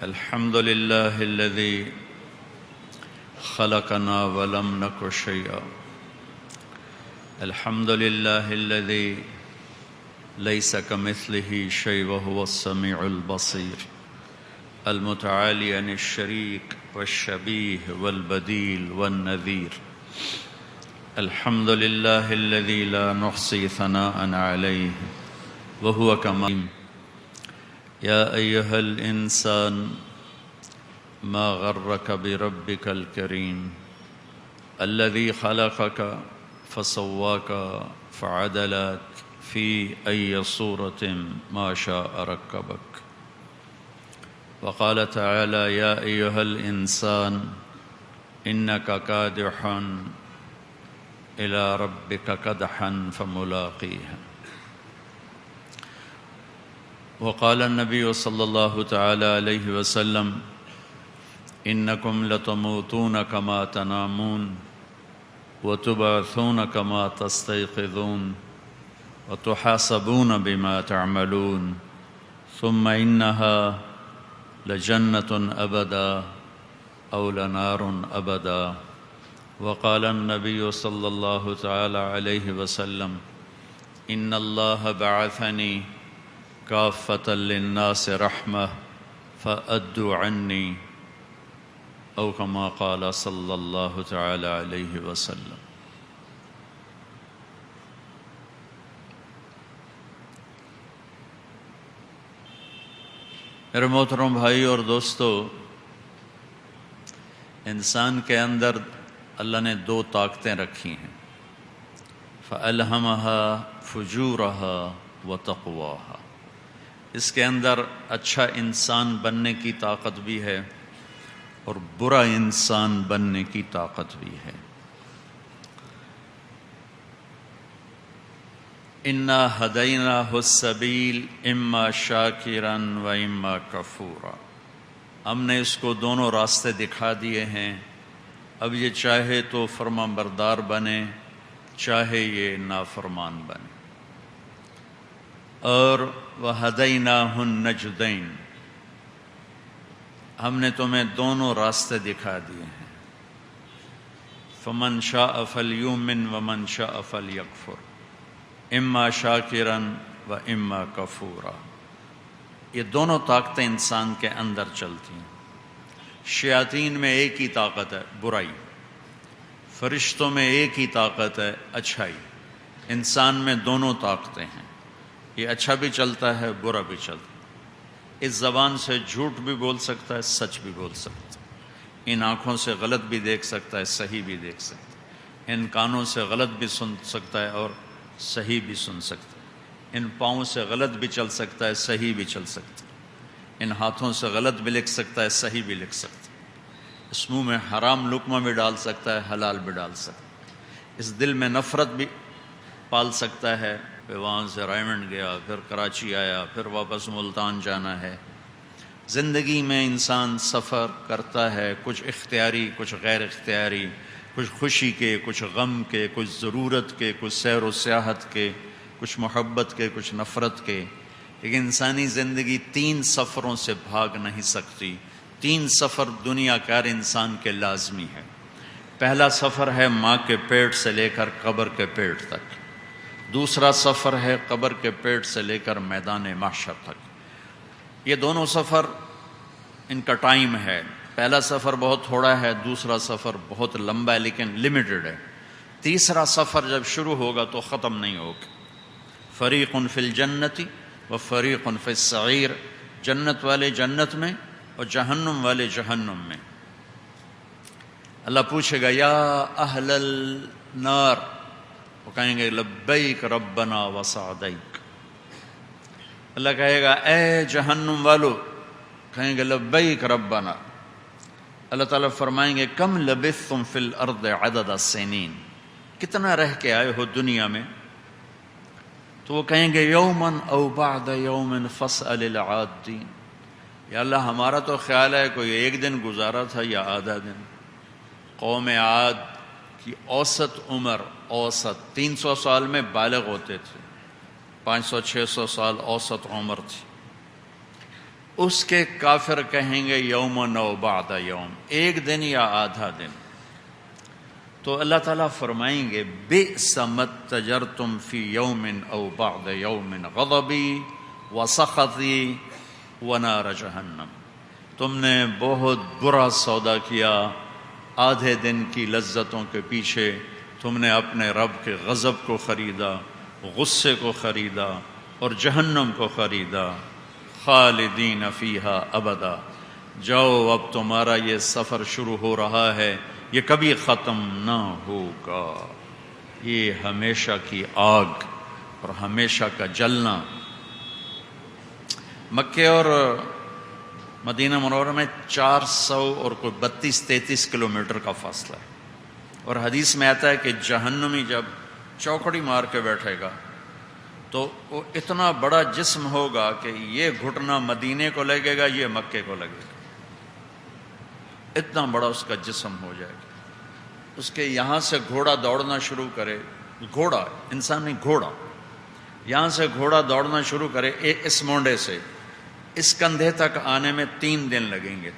الحمد لله الذي خلقنا ولم نك شيئا. الحمد لله الذي ليس كمثله شيء وهو السميع البصير المتعالي عن الشريك والشبيه والبديل والنذير. الحمد لله الذي لا نحصي ثناء عليه وهو كما. يا أيها الإنسان ما غرك بربك الكريم الذي خلقك فسواك فعدلك في أي صورة ما شاء ركبك. وقال تعالى: يا أيها الإنسان إنك كادح إلى ربك كدحا فملاقيه. وقال النبي صلى الله تعالى عليه وسلم: إنكم لتموتون كما تنامون وتبعثون كما تستيقظون وتحاسبون بما تعملون ثم إنها لجنة أبدا أو لنار أبدا. وقال النبي صلى الله تعالى عليه وسلم: إن الله بعثني كافة للناس رحمة فأدوا عني، أو كما قال صلى الله تعالى عليه وسلم. میرے محترم بھائی اور دوستو، انسان کے اندر اللہ نے دو طاقتیں رکھی ہیں، فَأَلْهَمَهَا فُجُورَهَا وَتَقْوَاهَا۔ اس کے اندر اچھا انسان بننے کی طاقت بھی ہے اور برا انسان بننے کی طاقت بھی ہے۔ اِنَّا هَدَيْنَاهُ السَّبِيلَ إِمَّا شَاكِرًا وَإِمَّا كَفُورًا۔ ہم نے اس کو دونوں راستے دکھا دیے ہیں، اب یہ چاہے تو فرما بردار بنے، چاہے یہ نافرمان بنے۔ اور وَهَدَيْنَاهُ النَّجْدَيْنِ، ہم نے تمہیں دونوں راستے دکھا دیے ہیں، فَمَنْ شَاءَ فَلْيُؤْمِنْ وَمَنْ شَاءَ فَلْيَكْفُرْ إِمَّا شَاكِرًا وَإِمَّا كَفُورًا۔ یہ دونوں طاقتیں انسان کے اندر چلتی ہیں۔ شیاطین میں ایک ہی طاقت ہے، برائی، فرشتوں میں ایک ہی طاقت ہے، اچھائی۔ انسان میں دونوں طاقتیں ہیں، یہ اچھا بھی چلتا ہے، برا بھی چلتا ہے۔ اس زبان سے جھوٹ بھی بول سکتا ہے، سچ بھی بول سکتا ہے۔ ان آنکھوں سے غلط بھی دیکھ سکتا ہے، صحیح بھی دیکھ سکتا ہے۔ ان کانوں سے غلط بھی سن سکتا ہے اور صحیح بھی سن سکتا ہے۔ ان پاؤں سے غلط بھی چل سکتا ہے، صحیح بھی چل سکتا ہے۔ ان ہاتھوں سے غلط بھی لکھ سکتا ہے، صحیح بھی لکھ سکتا ہے۔ اس منہ میں حرام لقمہ بھی ڈال سکتا ہے، حلال بھی ڈال سکتا ہے۔ اس دل میں نفرت بھی پال سکتا ہے، پھر وہاں سے رائمنڈ گیا، پھر کراچی آیا، پھر واپس ملتان جانا ہے۔ زندگی میں انسان سفر کرتا ہے، کچھ اختیاری، کچھ غیر اختیاری، کچھ خوشی کے، کچھ غم کے، کچھ ضرورت کے، کچھ سیر و سیاحت کے، کچھ محبت کے، کچھ نفرت کے۔ لیکن انسانی زندگی 3 سفروں سے بھاگ نہیں سکتی۔ 3 سفر دنیا کار انسان کے لازمی ہے۔ پہلا سفر ہے ماں کے پیٹ سے لے کر قبر کے پیٹ تک۔ دوسرا سفر ہے قبر کے پیٹ سے لے کر میدان محشر تک۔ یہ دونوں سفر، ان کا ٹائم ہے۔ پہلا سفر بہت تھوڑا ہے، دوسرا سفر بہت لمبا ہے لیکن لمیٹڈ ہے۔ تیسرا سفر جب شروع ہوگا تو ختم نہیں ہوگا۔ فریق فی الجنت و فریق فی السعیر، جنت والے جنت میں اور جہنم والے جہنم میں۔ اللہ پوچھے گا: یا اہل النار، وہ کہیں گے: لبیک ربنا وسعدیک۔ اللہ کہے گا: اے جہنم والو، کہیں گے: لبیک ربنا۔ اللہ تعالیٰ فرمائیں گے: کم لبثتم فی الارض عدد السنین، کتنا رہ کے آئے ہو دنیا میں؟ تو وہ کہیں گے: یوما او بعد یوم فاسأل العادین۔ یا اللہ، ہمارا تو خیال ہے کوئی 1 دن گزارا تھا یا آدھا دن۔ قوم عاد کی اوسط عمر 300 سال میں بالغ ہوتے تھے، 500-600 سال اوسط عمر تھی۔ اس کے کافر کہیں گے یوم او بعد یوم، ایک دن یا آدھا دن. تو اللہ تعالیٰ فرمائیں گے بئس ما اتجرتم فی یوم او بعد یوم غضبی وسخطی ونار جہنم. تم نے بہت برا سودا کیا، آدھے دن کی لذتوں کے پیچھے تم نے اپنے رب کے غضب کو خریدا، غصے کو خریدا اور جہنم کو خریدا. خالدین فیہا ابدا، جاؤ اب تمہارا یہ سفر شروع ہو رہا ہے، یہ کبھی ختم نہ ہوگا. یہ ہمیشہ کی آگ اور ہمیشہ کا جلنا. مکے اور مدینہ منورہ میں 400 اور کوئی 32-33 کلومیٹر کا فاصلہ ہے. اور حدیث میں آتا ہے کہ جہنمی جب چوکڑی مار کے بیٹھے گا تو وہ اتنا بڑا جسم ہوگا کہ یہ گھٹنا مدینے کو لگے گا، یہ مکے کو لگے گا. اتنا بڑا اس کا جسم ہو جائے گا. اس کے یہاں سے گھوڑا دوڑنا شروع کرے، گھوڑا انسان نہیں، گھوڑا یہاں سے گھوڑا دوڑنا شروع کرے اس مونڈے سے اس کندھے تک آنے میں 3 دن لگیں گے.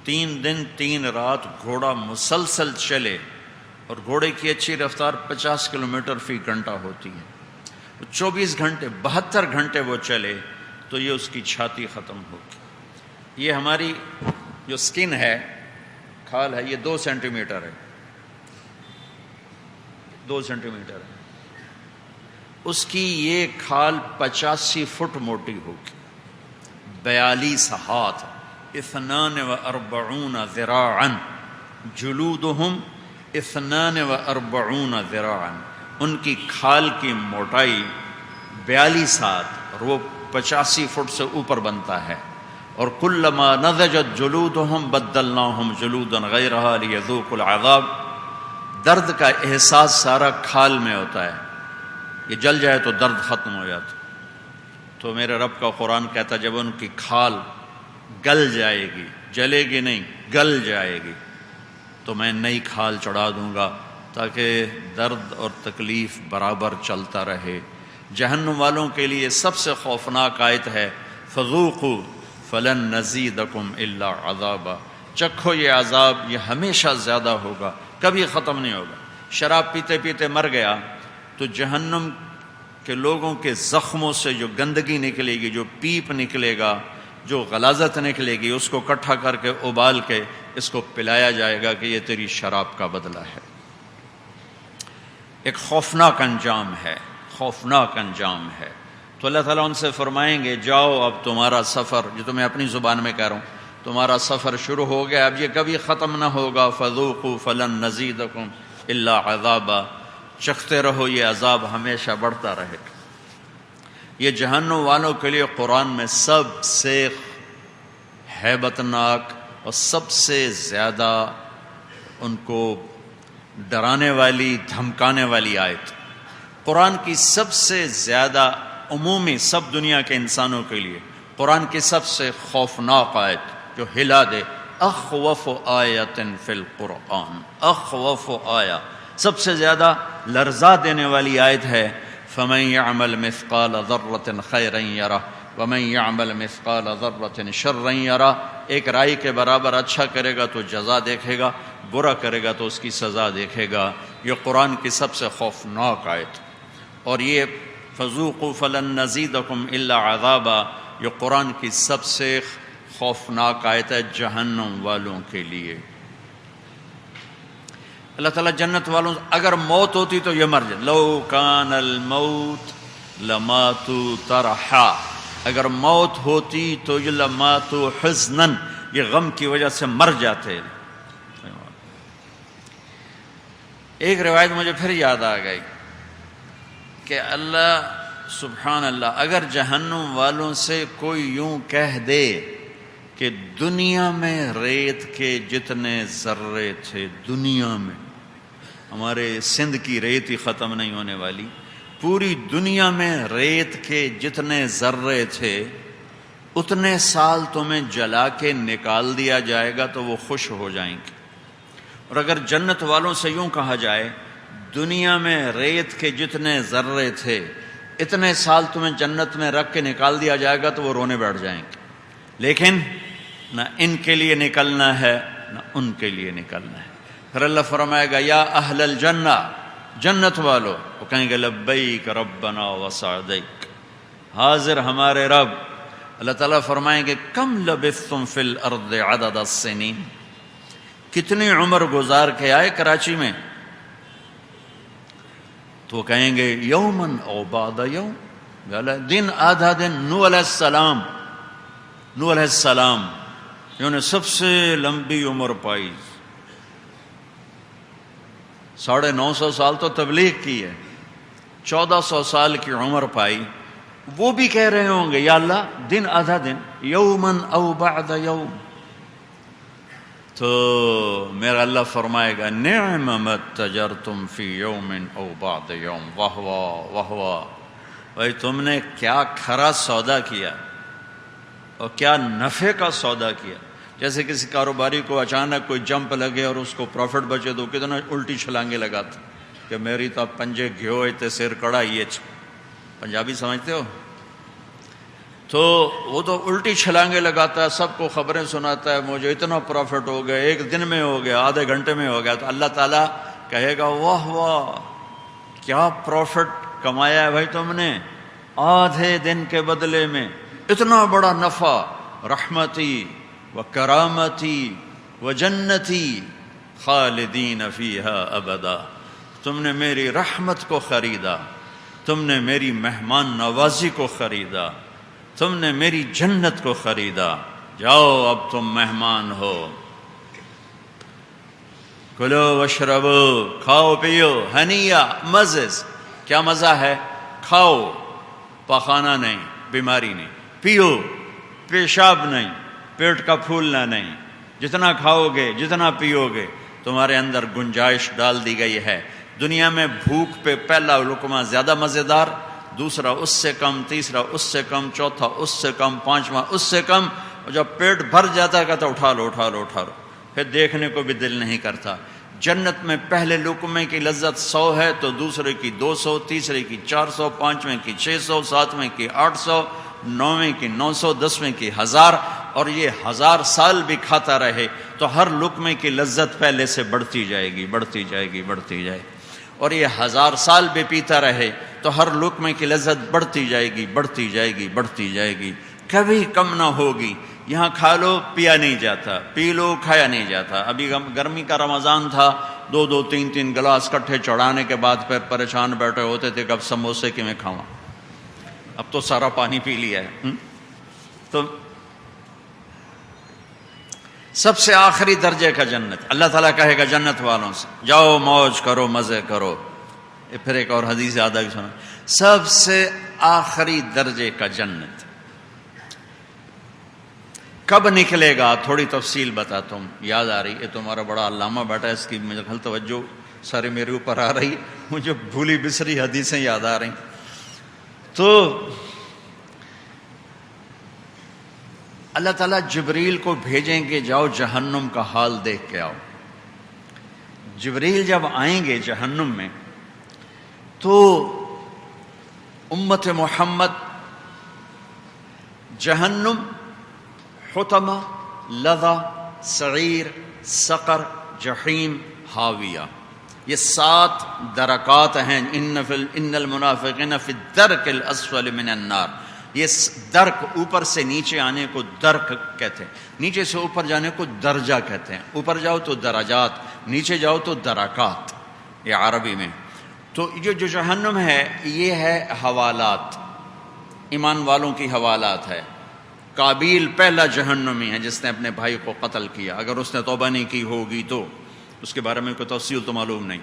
3 دن 3 رات گھوڑا مسلسل چلے، اور گھوڑے کی اچھی رفتار 50 کلومیٹر فی گھنٹہ ہوتی ہے. 24 گھنٹے 72 گھنٹے وہ چلے تو یہ اس کی چھاتی ختم ہوگی. یہ ہماری جو سکن ہے، کھال ہے، یہ 2 سینٹی میٹر ہے، 2 سینٹی میٹر ہے. اس کی یہ کھال 85 فٹ موٹی ہوگی، 42 ہاتھ، 42 ذراعا، جلودہم 42 ذراعا. ان کی کھال کی موٹائی 42 ہاتھ اور وہ 85 فٹ سے اوپر بنتا ہے. اور کلما نضجت جلودہم بدلناہم جلودا غیرہا لیذوقوا العذاب. درد کا احساس سارا کھال میں ہوتا ہے، یہ جل جائے تو درد ختم ہو جاتا. تو میرے رب کا قرآن کہتا جب ان کی کھال گل جائے گی، جلے گی نہیں، گل جائے گی، تو میں نئی کھال چڑھا دوں گا تاکہ درد اور تکلیف برابر چلتا رہے. جہنم والوں کے لیے سب سے خوفناک آیت ہے فذوقوا فلن نزیدکم الا عذابا. چکھو یہ عذاب، یہ ہمیشہ زیادہ ہوگا، کبھی ختم نہیں ہوگا. شراب پیتے پیتے مر گیا تو جہنم کے لوگوں کے زخموں سے جو گندگی نکلے گی، جو پیپ نکلے گا، جو غلاظت نکلے گی، اس کو اکٹھا کر کے ابال کے اس کو پلایا جائے گا کہ یہ تیری شراب کا بدلہ ہے. ایک خوفناک انجام ہے، خوفناک انجام ہے. تو اللہ تعالیٰ ان سے فرمائیں گے جاؤ اب تمہارا سفر، جو تمہیں اپنی زبان میں کہہ رہا ہوں، تمہارا سفر شروع ہو گیا، اب یہ کبھی ختم نہ ہوگا. فذوقوا فلن نزیدکم الا عذابا. چکھتے رہو، یہ عذاب ہمیشہ بڑھتا رہے گا. یہ جہنم والوں کے لیے قرآن میں سب سے ہیبت ناک اور سب سے زیادہ ان کو ڈرانے والی، دھمکانے والی آیت. قرآن کی سب سے زیادہ عمومی، سب دنیا کے انسانوں کے لیے قرآن کی سب سے خوفناک آیت جو ہلا دے. اخوف آیت فی القرآن، اخوف آیا، سب سے زیادہ لرزا دینے والی آیت ہے فَمَن يَعْمَلْ مِثْقَالَ ذَرَّةٍ خَيْرًا يَرَهُ وَمَن يَعْمَلْ مِثْقَالَ ذَرَّةٍ شَرًّا يَرَهُ. ایک رائی کے برابر اچھا کرے گا تو جزا دیکھے گا، برا کرے گا تو اس کی سزا دیکھے گا. یہ قرآن کی سب سے خوفناک آیت. اور یہ فذوقوا فلن نزیدکم الا عذابا، یہ قرآن کی سب سے خوفناک آیت ہے جہنم والوں کے لیے. اللہ تعالیٰ جنت والوں اگر موت ہوتی تو یہ مر جائے. لو کان الموت لماتوا ترحا. اگر موت ہوتی تو یہ لماتوا حزنا، یہ غم کی وجہ سے مر جاتے. ایک روایت مجھے پھر یاد آ گئی کہ اللہ سبحان اللہ، اگر جہنم والوں سے کوئی یوں کہہ دے کہ دنیا میں ریت کے جتنے ذرے تھے، دنیا میں ہمارے سندھ کی ریت ہی ختم نہیں ہونے والی، پوری دنیا میں ریت کے جتنے ذرے تھے اتنے سال تمہیں جلا کے نکال دیا جائے گا تو وہ خوش ہو جائیں گے. اور اگر جنت والوں سے یوں کہا جائے دنیا میں ریت کے جتنے ذرے تھے اتنے سال تمہیں جنت میں رکھ کے نکال دیا جائے گا تو وہ رونے بیٹھ جائیں گے. لیکن نہ ان کے لیے نکلنا ہے نہ ان کے لیے نکلنا ہے. پھر اللہ فرمائے گا یا اہل الجنہ، جنت والو، وہ کہیں گے لبیک ربنا وسعدیک، حاضر ہمارے رب. اللہ تعالیٰ فرمائیں گے کم لبثتم فی الارض عدد السنین، کتنی عمر گزار کے آئے کراچی میں؟ تو وہ کہیں گے یومن او بعد یوم، دن آدھا دن. نوح علیہ السلام انہوں نے سب سے لمبی عمر پائی، 950 سال تو تبلیغ کی ہے، 1400 سال کی عمر پائی. وہ بھی کہہ رہے ہوں گے یا اللہ دن آدھا دن، یومن او بعد یوم. تو میرا اللہ فرمائے گا نعم ما تجرتم فی یوم او بعد یوم، واہ واہ واہ واہ، بھائی تم نے کیا کھرا سودا کیا اور کیا نفع کا سودا کیا. جیسے کسی کاروباری کو اچانک کوئی جمپ لگے اور اس کو پروفٹ بچے تو کتنا الٹی چھلانگے لگاتا کہ میری تو پنجے گھیو تے سر کڑا، یہ پنجابی سمجھتے ہو؟ تو وہ تو الٹی چھلانگے لگاتا ہے، سب کو خبریں سناتا ہے مجھے اتنا پروفٹ ہو گیا، ایک دن میں ہو گیا، آدھے گھنٹے میں ہو گیا. تو اللہ تعالیٰ کہے گا واہ واہ کیا پروفٹ کمایا ہے بھائی تم نے، آدھے دن کے بدلے میں اتنا بڑا نفع. رحمتی و کرامتی و جنتی خالدین فیہا ابدا، تم نے میری رحمت کو خریدا، تم نے میری مہمان نوازی کو خریدا، تم نے میری جنت کو خریدا، جاؤ اب تم مہمان ہو. کلو واشربو، کھاؤ پیو، ہنیا، مزے سے. کیا مزہ ہے؟ کھاؤ، پخانا نہیں، بیماری نہیں، پیو، پیشاب نہیں، پیٹ کا پھولنا نہیں. جتنا کھاؤ گے جتنا پیو گے تمہارے اندر گنجائش ڈال دی گئی ہے. دنیا میں بھوک پہ پہلا لقمہ زیادہ مزیدار، دوسرا اس سے کم، تیسرا اس سے کم، چوتھا اس سے کم، پانچواں اس سے کم. اور جب پیٹ بھر جاتا ہے کہتا اٹھا لو اٹھا لو اٹھا لو، پھر دیکھنے کو بھی دل نہیں کرتا. جنت میں پہلے لقمے کی لذت 100 ہے تو دوسرے کی 200، تیسرے کی 400، پانچویں کی 600، ساتویں کی 800، نویں کی 900، 10ویں کی 1000. اور یہ 1000 سال بھی کھاتا رہے تو ہر لقمے کی لذت پہلے سے بڑھتی جائے گی، بڑھتی جائے گی، بڑھتی جائے گی. اور یہ 1000 سال بھی پیتا رہے تو ہر لقمے کی لذت بڑھتی جائے گی، بڑھتی جائے گی، بڑھتی جائے گی، کبھی کم نہ ہوگی. یہاں کھا لو پیا نہیں جاتا، پی لو کھایا نہیں جاتا. ابھی گرمی کا رمضان تھا، 2 3 گلاس کٹھے چڑھانے کے بعد پھر پریشان بیٹھے ہوتے تھے کہ اب سموسے کی میں کھاؤں، اب تو سارا پانی پی لیا ہے. تو سب سے آخری درجے کا جنت، اللہ تعالیٰ کہے گا جنت والوں سے جاؤ موج کرو، مزے کرو. پھر ایک اور حدیث یاد آئی سنا، سب سے آخری درجے کا جنت کب نکلے گا؟ تھوڑی تفصیل بتاتا ہوں، یاد آ رہی ہے. تمہارا بڑا علامہ بیٹا ہے، اس کی میرے خیال توجہ سارے میرے اوپر آ رہی، مجھے بھولی بسری حدیثیں یاد آ رہی. تو اللہ تعالیٰ جبریل کو بھیجیں گے جاؤ جہنم کا حال دیکھ کے آؤ. جبریل جب آئیں گے جہنم میں تو امت محمد جہنم، حطمہ، لظہ، سعیر، سقر، جحیم، حاویہ، یہ 7 درکات ہیں. ان المنافقین فی الدرک الاسفل من النار. یہ درک، اوپر سے نیچے آنے کو درک کہتے ہیں، نیچے سے اوپر جانے کو درجہ کہتے ہیں. اوپر جاؤ تو درجات، نیچے جاؤ تو درکات، یہ عربی میں. تو جو جہنم ہے یہ ہے حوالات، ایمان والوں کی حوالات ہے. قابیل پہلا جہنمی ہے جس نے اپنے بھائی کو قتل کیا، اگر اس نے توبہ نہیں کی ہوگی تو اس کے بارے میں کوئی تفصیل تو معلوم نہیں.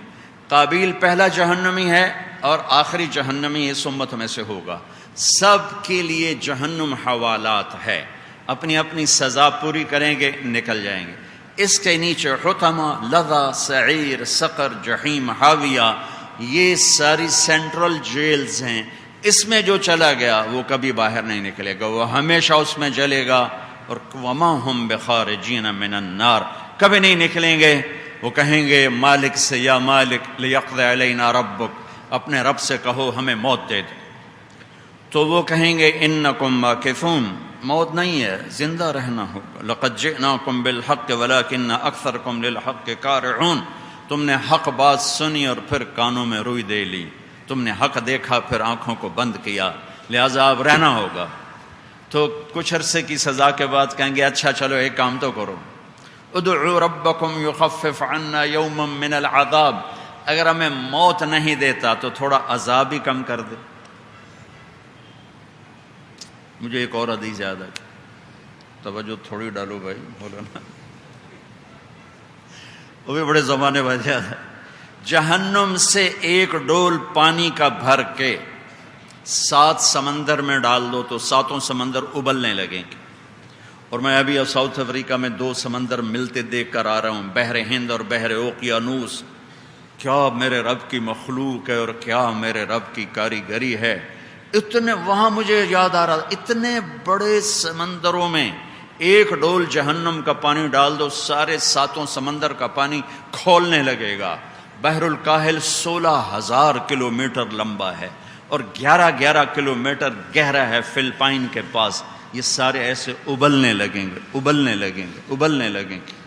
قابیل پہلا جہنمی ہے اور آخری جہنمی اس امت میں سے ہوگا. سب کے لیے جہنم حوالات ہے، اپنی اپنی سزا پوری کریں گے نکل جائیں گے. اس کے نیچے حطمہ، لظہ، سعیر، سقر، جحیم، حاویہ، یہ ساری سینٹرل جیلز ہیں. اس میں جو چلا گیا وہ کبھی باہر نہیں نکلے گا، وہ ہمیشہ اس میں جلے گا. اور وما ہم بخارجین من النار، کبھی نہیں نکلیں گے. وہ کہیں گے مالک سے یا مالک لیقضی علینا ربک، اپنے رب سے کہو ہمیں موت دے دے. تو وہ کہیں گے انکم ماکثون، موت نہیں ہے، زندہ رہنا ہوگا. لقد جئناکم بالحق ولکن اکثرکم للحق کارعون. تم نے حق بات سنی اور پھر کانوں میں روئی دے لی. تم نے حق دیکھا پھر آنکھوں کو بند کیا، لہذا اب رہنا ہوگا. تو کچھ عرصے کی سزا کے بعد کہیں گے اچھا چلو ایک کام تو کرو، ادعوا ربکم یخفف عنا یوما من العذاب. اگر ہمیں موت نہیں دیتا تو تھوڑا عذاب ہی کم کر دے. مجھے ایک اور حدیث یاد آئی، توجہ تھوڑی ڈالو بھائی، بولو نا، وہ بھی بڑے زمانے بعد یاد ہے. جہنم سے ایک ڈول پانی کا بھر کے 7 سمندر میں ڈال دو تو 7 سمندر ابلنے لگیں گے. اور میں ابھی ساؤتھ افریقہ میں 2 سمندر ملتے دیکھ کر آ رہا ہوں، بحر ہند اور بحر اوقیانوس. کیا میرے رب کی مخلوق ہے اور کیا میرے رب کی کاریگری ہے. اتنے وہاں مجھے یاد آ رہا، اتنے بڑے سمندروں میں ایک ڈول جہنم کا پانی ڈال دو، سارے 7 سمندر کا پانی کھولنے لگے گا. بحر الکاہل 16,000 کلومیٹر لمبا ہے اور 11 کلومیٹر گہرا ہے فلپائن کے پاس. یہ سارے ایسے ابلنے لگیں گے، ابلنے لگیں گے، ابلنے لگیں گے.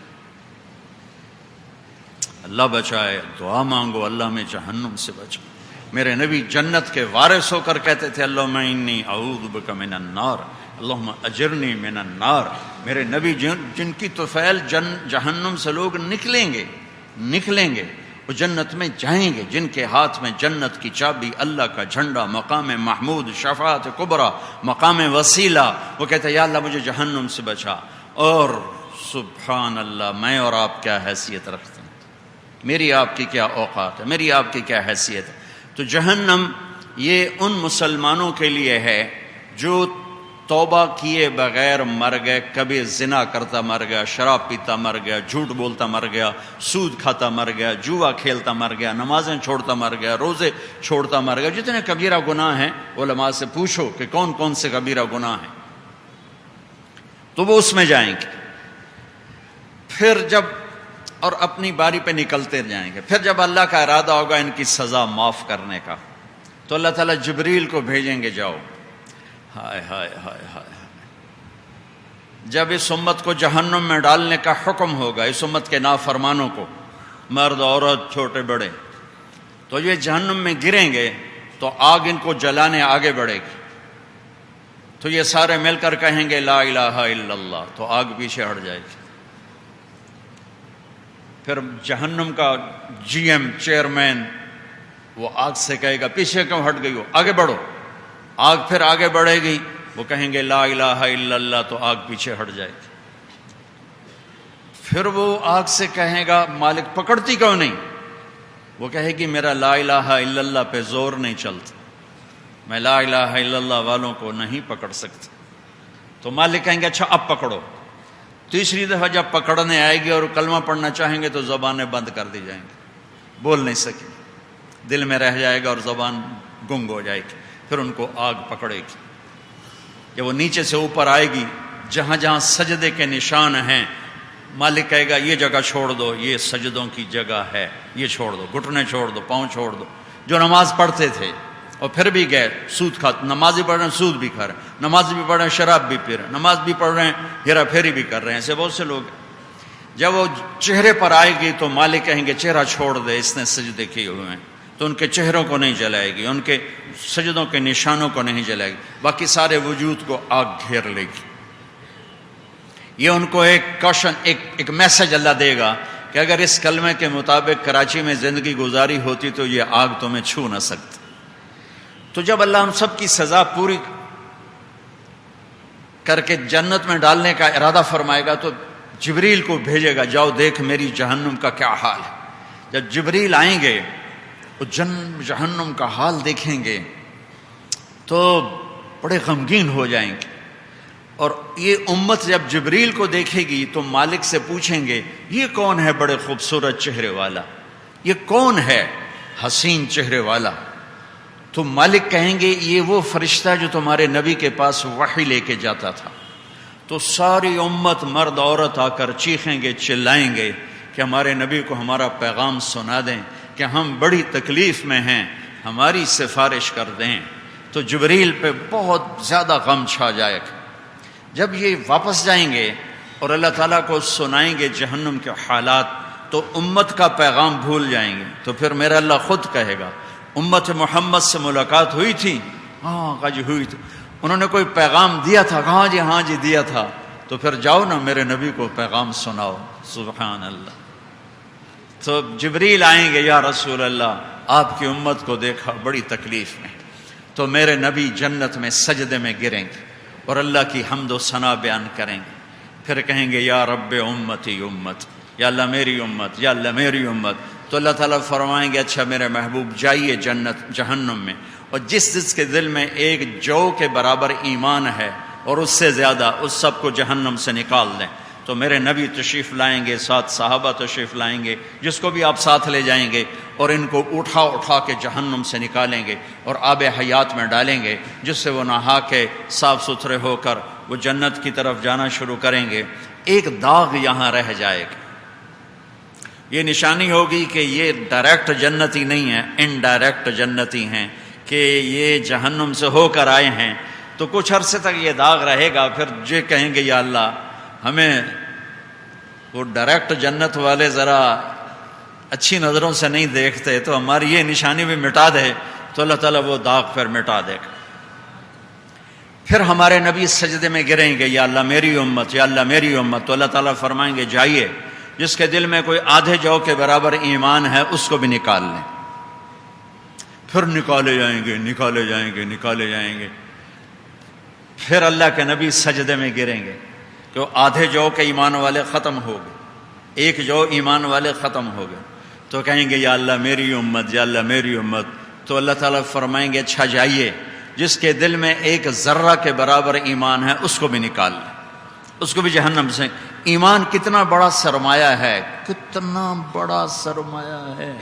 اللہ بچائے، دعا مانگو اللہ میں جہنم سے بچا. میرے نبی جنت کے وارث ہو کر کہتے تھے اللہم انی اعوذ بک من النار، اللہم اجرنی من النار. میرے نبی جن کی طفیل جہنم سے لوگ نکلیں گے، وہ جنت میں جائیں گے، جن کے ہاتھ میں جنت کی چابی، اللہ کا جھنڈا، مقام محمود، شفاعت کبریٰ، مقام وسیلہ. وہ کہتے ہیں یا اللہ مجھے جہنم سے بچا. اور سبحان اللہ، میں اور آپ کیا حیثیت رکھتے ہیں، میری آپ کی کیا اوقات ہے، میری آپ کی کیا حیثیت ہے. تو جہنم یہ ان مسلمانوں کے لیے ہے جو توبہ کیے بغیر مر گئے، کبھی زنا کرتا مر گیا، شراب پیتا مر گیا، جھوٹ بولتا مر گیا، سود کھاتا مر گیا، جوا کھیلتا مر گیا، نمازیں چھوڑتا مر گیا، روزے چھوڑتا مر گیا. جتنے کبیرہ گناہ ہیں علماء سے پوچھو کہ کون کون سے کبیرہ گناہ ہیں، تو وہ اس میں جائیں گے. پھر جب اور اپنی باری پہ نکلتے جائیں گے. پھر جب اللہ کا ارادہ ہوگا ان کی سزا معاف کرنے کا تو اللہ تعالیٰ جبریل کو بھیجیں گے، جاؤ. ہائے ہائے ہائے ہائے. جب اس امت کو جہنم میں ڈالنے کا حکم ہوگا، اس امت کے نافرمانوں کو، مرد عورت چھوٹے بڑے، تو یہ جہنم میں گریں گے تو آگ ان کو جلانے آگے بڑھے گی. تو یہ سارے مل کر کہیں گے لا الہ الا اللہ، تو آگ پیچھے ہٹ جائے گی. پھر جہنم کا جی ایم چیئرمین وہ آگ سے کہے گا پیچھے کیوں ہٹ گئی ہو، آگے بڑھو. آگ پھر آگے بڑھے گی، وہ کہیں گے لا الہ الا اللہ، تو آگ پیچھے ہٹ جائے گی. پھر وہ آگ سے کہے گا مالک پکڑتی کیوں نہیں، وہ کہے گی میرا لا الہ الا اللہ پہ زور نہیں چلتا، میں لا الہ الا اللہ والوں کو نہیں پکڑ سکتا. تو مالک کہیں گے اچھا اب پکڑو. تیسری دفعہ جب پکڑنے آئے گی اور کلمہ پڑھنا چاہیں گے تو زبانیں بند کر دی جائیں گی، بول نہیں سکیں، دل میں رہ جائے گا اور زبان گنگ ہو جائے گی. پھر ان کو آگ پکڑے گی. جب وہ نیچے سے اوپر آئے گی، جہاں جہاں سجدے کے نشان ہیں، مالک کہے گا یہ جگہ چھوڑ دو، یہ سجدوں کی جگہ ہے، یہ چھوڑ دو، گھٹنے چھوڑ دو، پاؤں چھوڑ دو. جو نماز پڑھتے تھے اور پھر بھی گئے سود کھاتے، نمازی پڑھ رہے ہیں سود بھی کھا رہے ہیں، نماز بھی پڑھ رہے ہیں شراب بھی پی رہے ہیں، نماز بھی پڑھ رہے ہیں ہیرا پھیری بھی کر رہے ہیں، ایسے بہت سے لوگ ہیں. جب وہ چہرے پر آئے گی تو مالک کہیں گے چہرہ چھوڑ دے، اس نے سجدے کیے ہوئے ہیں. تو ان کے چہروں کو نہیں جلائے گی، ان کے سجدوں کے نشانوں کو نہیں جلائے گی، باقی سارے وجود کو آگ گھیر لے گی. یہ ان کو ایک کوشن، ایک میسج اللہ دے گا کہ اگر اس کلمے کے مطابق کراچی میں زندگی گزاری ہوتی تو یہ آگ تمہیں چھو نہ سکتی. تو جب اللہ ہم سب کی سزا پوری کر کے جنت میں ڈالنے کا ارادہ فرمائے گا تو جبریل کو بھیجے گا، جاؤ دیکھ میری جہنم کا کیا حال ہے. جب جبریل آئیں گے وہ جہنم کا حال دیکھیں گے تو بڑے غمگین ہو جائیں گے. اور یہ امت جب جبریل کو دیکھے گی تو مالک سے پوچھیں گے یہ کون ہے بڑے خوبصورت چہرے والا، یہ کون ہے حسین چہرے والا. تو مالک کہیں گے یہ وہ فرشتہ جو تمہارے نبی کے پاس وحی لے کے جاتا تھا. تو ساری امت مرد عورت آ کر چیخیں گے، چلائیں گے کہ ہمارے نبی کو ہمارا پیغام سنا دیں کہ ہم بڑی تکلیف میں ہیں، ہماری سفارش کر دیں. تو جبریل پہ بہت زیادہ غم چھا جائے گا. جب یہ واپس جائیں گے اور اللہ تعالیٰ کو سنائیں گے جہنم کے حالات تو امت کا پیغام بھول جائیں گے. تو پھر میرا اللہ خود کہے گا امت محمد سے ملاقات ہوئی تھی؟ ہاں کہا جی ہوئی تھی. انہوں نے کوئی پیغام دیا تھا؟ کہاں جی ہاں جی دیا تھا. تو پھر جاؤ نا میرے نبی کو پیغام سناؤ. سبحان اللہ. تو جبریل آئیں گے یا رسول اللہ آپ کی امت کو دیکھا بڑی تکلیف میں. تو میرے نبی جنت میں سجدے میں گریں گے اور اللہ کی حمد و ثنا بیان کریں گے. پھر کہیں گے یا رب امتی امت، یا اللہ میری امت، یا اللہ میری امت. تو اللہ تعالیٰ فرمائیں گے اچھا میرے محبوب جائیے جہنم میں، اور جس کے دل میں ایک جو کے برابر ایمان ہے اور اس سے زیادہ، اس سب کو جہنم سے نکال دیں. تو میرے نبی تشریف لائیں گے، ساتھ صحابہ تشریف لائیں گے، جس کو بھی آپ ساتھ لے جائیں گے، اور ان کو اٹھا کے جہنم سے نکالیں گے اور آب حیات میں ڈالیں گے، جس سے وہ نہا کے صاف ستھرے ہو کر وہ جنت کی طرف جانا شروع کریں گے. ایک داغ یہاں رہ جائے گا. یہ نشانی ہوگی کہ یہ ڈائریکٹ جنتی نہیں ہیں، انڈائریکٹ جنتی ہیں، کہ یہ جہنم سے ہو کر آئے ہیں. تو کچھ عرصے تک یہ داغ رہے گا. پھر یہ کہیں گے یا اللہ ہمیں وہ ڈائریکٹ جنت والے ذرا اچھی نظروں سے نہیں دیکھتے، تو ہماری یہ نشانی بھی مٹا دے. تو اللہ تعالیٰ وہ داغ پھر مٹا دے گا. پھر ہمارے نبی سجدے میں گریں گے یا اللہ میری امت، یا اللہ میری امت. تو اللہ تعالیٰ فرمائیں گے جائیے جس کے دل میں کوئی آدھے جو کے برابر ایمان ہے اس کو بھی نکال لیں. پھر نکالے جائیں گے، نکالے جائیں گے، نکالے جائیں گے. پھر اللہ کے نبی سجدے میں گریں گے کہ وہ آدھے جو کے ایمان والے ختم ہو گئے، ایک جو ایمان والے ختم ہو گئے. تو کہیں گے یا اللہ میری امت، یا اللہ میری امت. تو اللہ تعالیٰ فرمائیں گے اچھا جائیے جس کے دل میں ایک ذرہ کے برابر ایمان ہے اس کو بھی نکال لیں، اس کو بھی جہنم سے. ایمان کتنا بڑا سرمایہ ہے، کتنا بڑا سرمایہ ہے،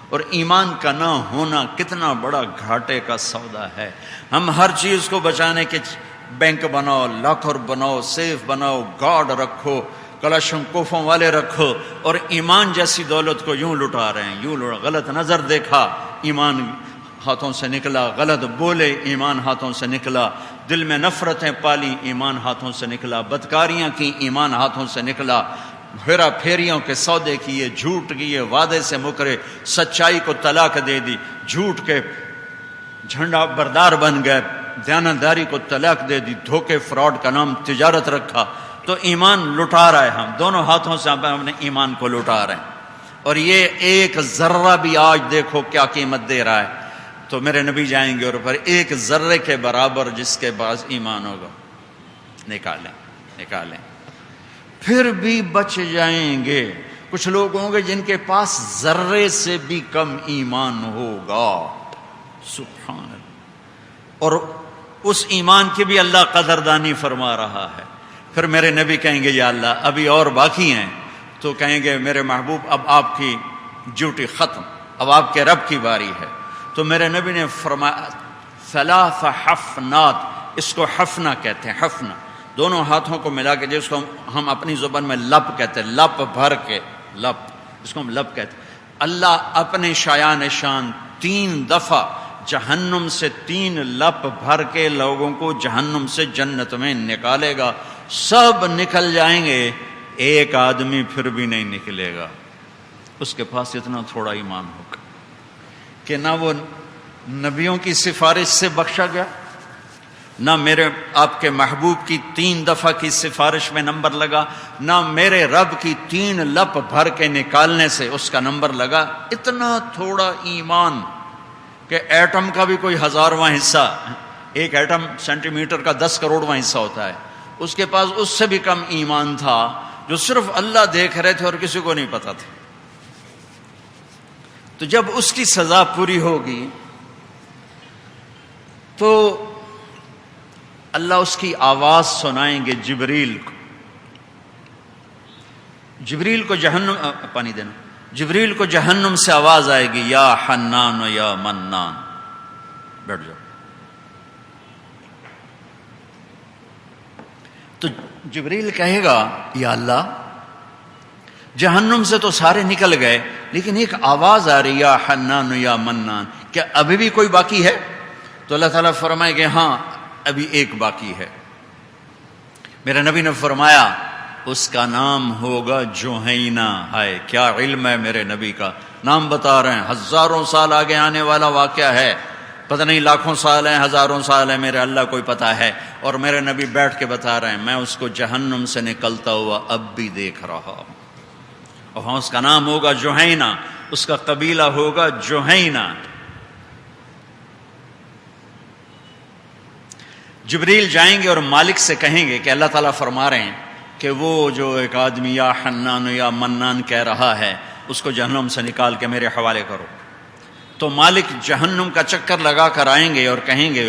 اور ایمان کا نہ ہونا کتنا بڑا گھاٹے کا سودا ہے. ہم ہر چیز کو بچانے کے بینک بناؤ، لاکر بناؤ، سیف بناؤ، گارڈ رکھو، کلاشن کوفوں والے رکھو، اور ایمان جیسی دولت کو یوں لٹا رہے ہیں، یوں غلط نظر دیکھا ایمان ہاتھوں سے نکلا، غلط بولے ایمان ہاتھوں سے نکلا، دل میں نفرتیں پالی ایمان ہاتھوں سے نکلا، بدکاریاں کی ایمان ہاتھوں سے نکلا، ہیرا پھیریوں کے سودے کیے، جھوٹ کیے، وعدے سے مکرے، سچائی کو طلاق دے دی، جھوٹ کے جھنڈا بردار بن گئے، دیانتداری کو طلاق دے دی، دھوکے فراڈ کا نام تجارت رکھا. تو ایمان لٹا رہا ہے، ہم دونوں ہاتھوں سے اپنے ایمان کو لٹا رہے ہیں. اور یہ ایک ذرہ بھی آج دیکھو کیا قیمت دے رہا ہے. تو میرے نبی جائیں گے اور پھر ایک ذرے کے برابر جس کے پاس ایمان ہوگا نکالیں نکالیں. پھر بھی بچ جائیں گے. کچھ لوگ ہوں گے جن کے پاس ذرے سے بھی کم ایمان ہوگا. سبحان اللہ. اور اس ایمان کی بھی اللہ قدردانی فرما رہا ہے. پھر میرے نبی کہیں گے یا اللہ ابھی اور باقی ہیں. تو کہیں گے میرے محبوب اب آپ کی ڈیوٹی ختم، اب آپ کے رب کی باری ہے. تو میرے نبی نے فرمایا ثلاث حفنات، اس کو حفنہ کہتے ہیں. حفنہ دونوں ہاتھوں کو ملا کے، جس کو ہم اپنی زبان میں لپ کہتے ہیں، لپ بھر کے، لپ، اس کو ہم لپ کہتے ہیں. اللہ اپنے شایان شان 3 دفعہ جہنم سے 3 لپ بھر کے لوگوں کو جہنم سے جنت میں نکالے گا. سب نکل جائیں گے، ایک آدمی پھر بھی نہیں نکلے گا. اس کے پاس اتنا تھوڑا ایمان ہوگا کہ نہ وہ نبیوں کی سفارش سے بخشا گیا، نہ میرے آپ کے محبوب کی 3 دفعہ کی سفارش میں نمبر لگا، نہ میرے رب کی 3 لپ بھر کے نکالنے سے اس کا نمبر لگا. اتنا تھوڑا ایمان کہ ایٹم کا بھی کوئی 1000واں حصہ، ایک ایٹم سینٹی میٹر کا 10 کروڑواں حصہ ہوتا ہے، اس کے پاس اس سے بھی کم ایمان تھا، جو صرف اللہ دیکھ رہے تھے اور کسی کو نہیں پتا تھا. تو جب اس کی سزا پوری ہوگی تو اللہ اس کی آواز سنائیں گے جبریل کو. جبریل کو جہنم پانی دینا، جبریل کو جہنم سے آواز آئے گی یا حنان و یا منان. بیٹھ جاؤ. تو جبریل کہے گا یا اللہ جہنم سے تو سارے نکل گئے، لیکن ایک آواز آ رہی یا حنان و یا منان، کیا ابھی بھی کوئی باقی ہے؟ تو اللہ تعالیٰ فرمائے گے ہاں ابھی ایک باقی ہے. میرے نبی نے فرمایا اس کا نام ہوگا جوہینہ. ہائے کیا علم ہے میرے نبی کا. نام بتا رہے ہیں، ہزاروں سال آگے آنے والا واقعہ ہے، پتہ نہیں لاکھوں سال ہیں، ہزاروں سال ہیں، میرے اللہ کوئی پتہ ہے. اور میرے نبی بیٹھ کے بتا رہے ہیں میں اس کو جہنم سے نکلتا ہوا اب بھی دیکھ رہا ہوں. اور ہاں اس کا نام ہوگا جوہینہ، اس کا قبیلہ ہوگا جوہینہ. جبریل جائیں گے اور مالک سے کہیں گے کہ اللہ تعالیٰ فرما رہے ہیں کہ وہ جو ایک آدمی یا حنان یا منان کہہ رہا ہے اس کو جہنم سے نکال کے میرے حوالے کرو. تو مالک جہنم کا چکر لگا کر آئیں گے اور کہیں گے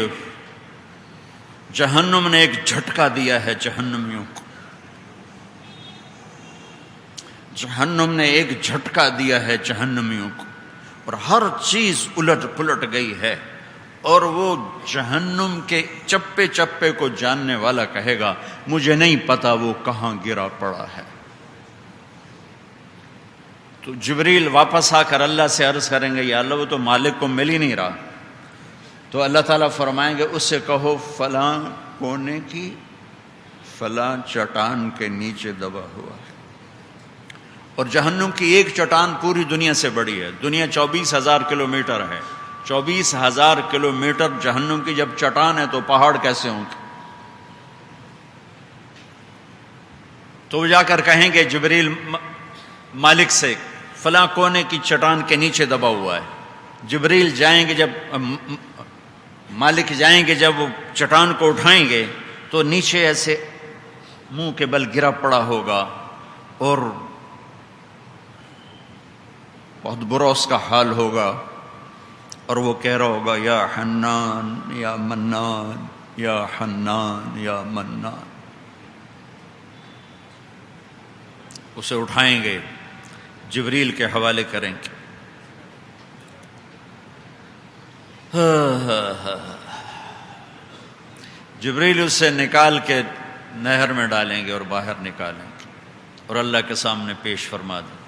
جہنم نے ایک جھٹکا دیا ہے جہنمیوں کو، جہنم نے ایک جھٹکا دیا ہے جہنمیوں کو، اور ہر چیز الٹ پلٹ گئی ہے. اور وہ جہنم کے چپے چپے کو جاننے والا کہے گا مجھے نہیں پتا وہ کہاں گرا پڑا ہے. تو جبریل واپس آ کر اللہ سے عرض کریں گے یا اللہ وہ تو مالک کو مل ہی نہیں رہا. تو اللہ تعالیٰ فرمائیں گے اس سے کہو فلاں کونے کی فلاں چٹان کے نیچے دبا ہوا ہے. اور جہنم کی ایک چٹان پوری دنیا سے بڑی ہے. دنیا 24,000 کلومیٹر ہے. 24,000 کلومیٹر جہنم کی جب چٹان ہے تو پہاڑ کیسے ہوں گے؟ تو وہ جا کر کہیں گے جبریل مالک سے فلاں کونے کی چٹان کے نیچے دبا ہوا ہے. جبریل جائیں گے، جب مالک جائیں گے، جب وہ چٹان کو اٹھائیں گے تو نیچے ایسے منہ کے بل گرا پڑا ہوگا اور بہت برا اس کا حال ہوگا. اور وہ کہہ رہا ہوگا یا حنان یا منان یا حنان یا منان. اسے اٹھائیں گے، جبریل کے حوالے کریں گے. جبریل اسے نکال کے نہر میں ڈالیں گے اور باہر نکالیں گے اور اللہ کے سامنے پیش فرما دیں.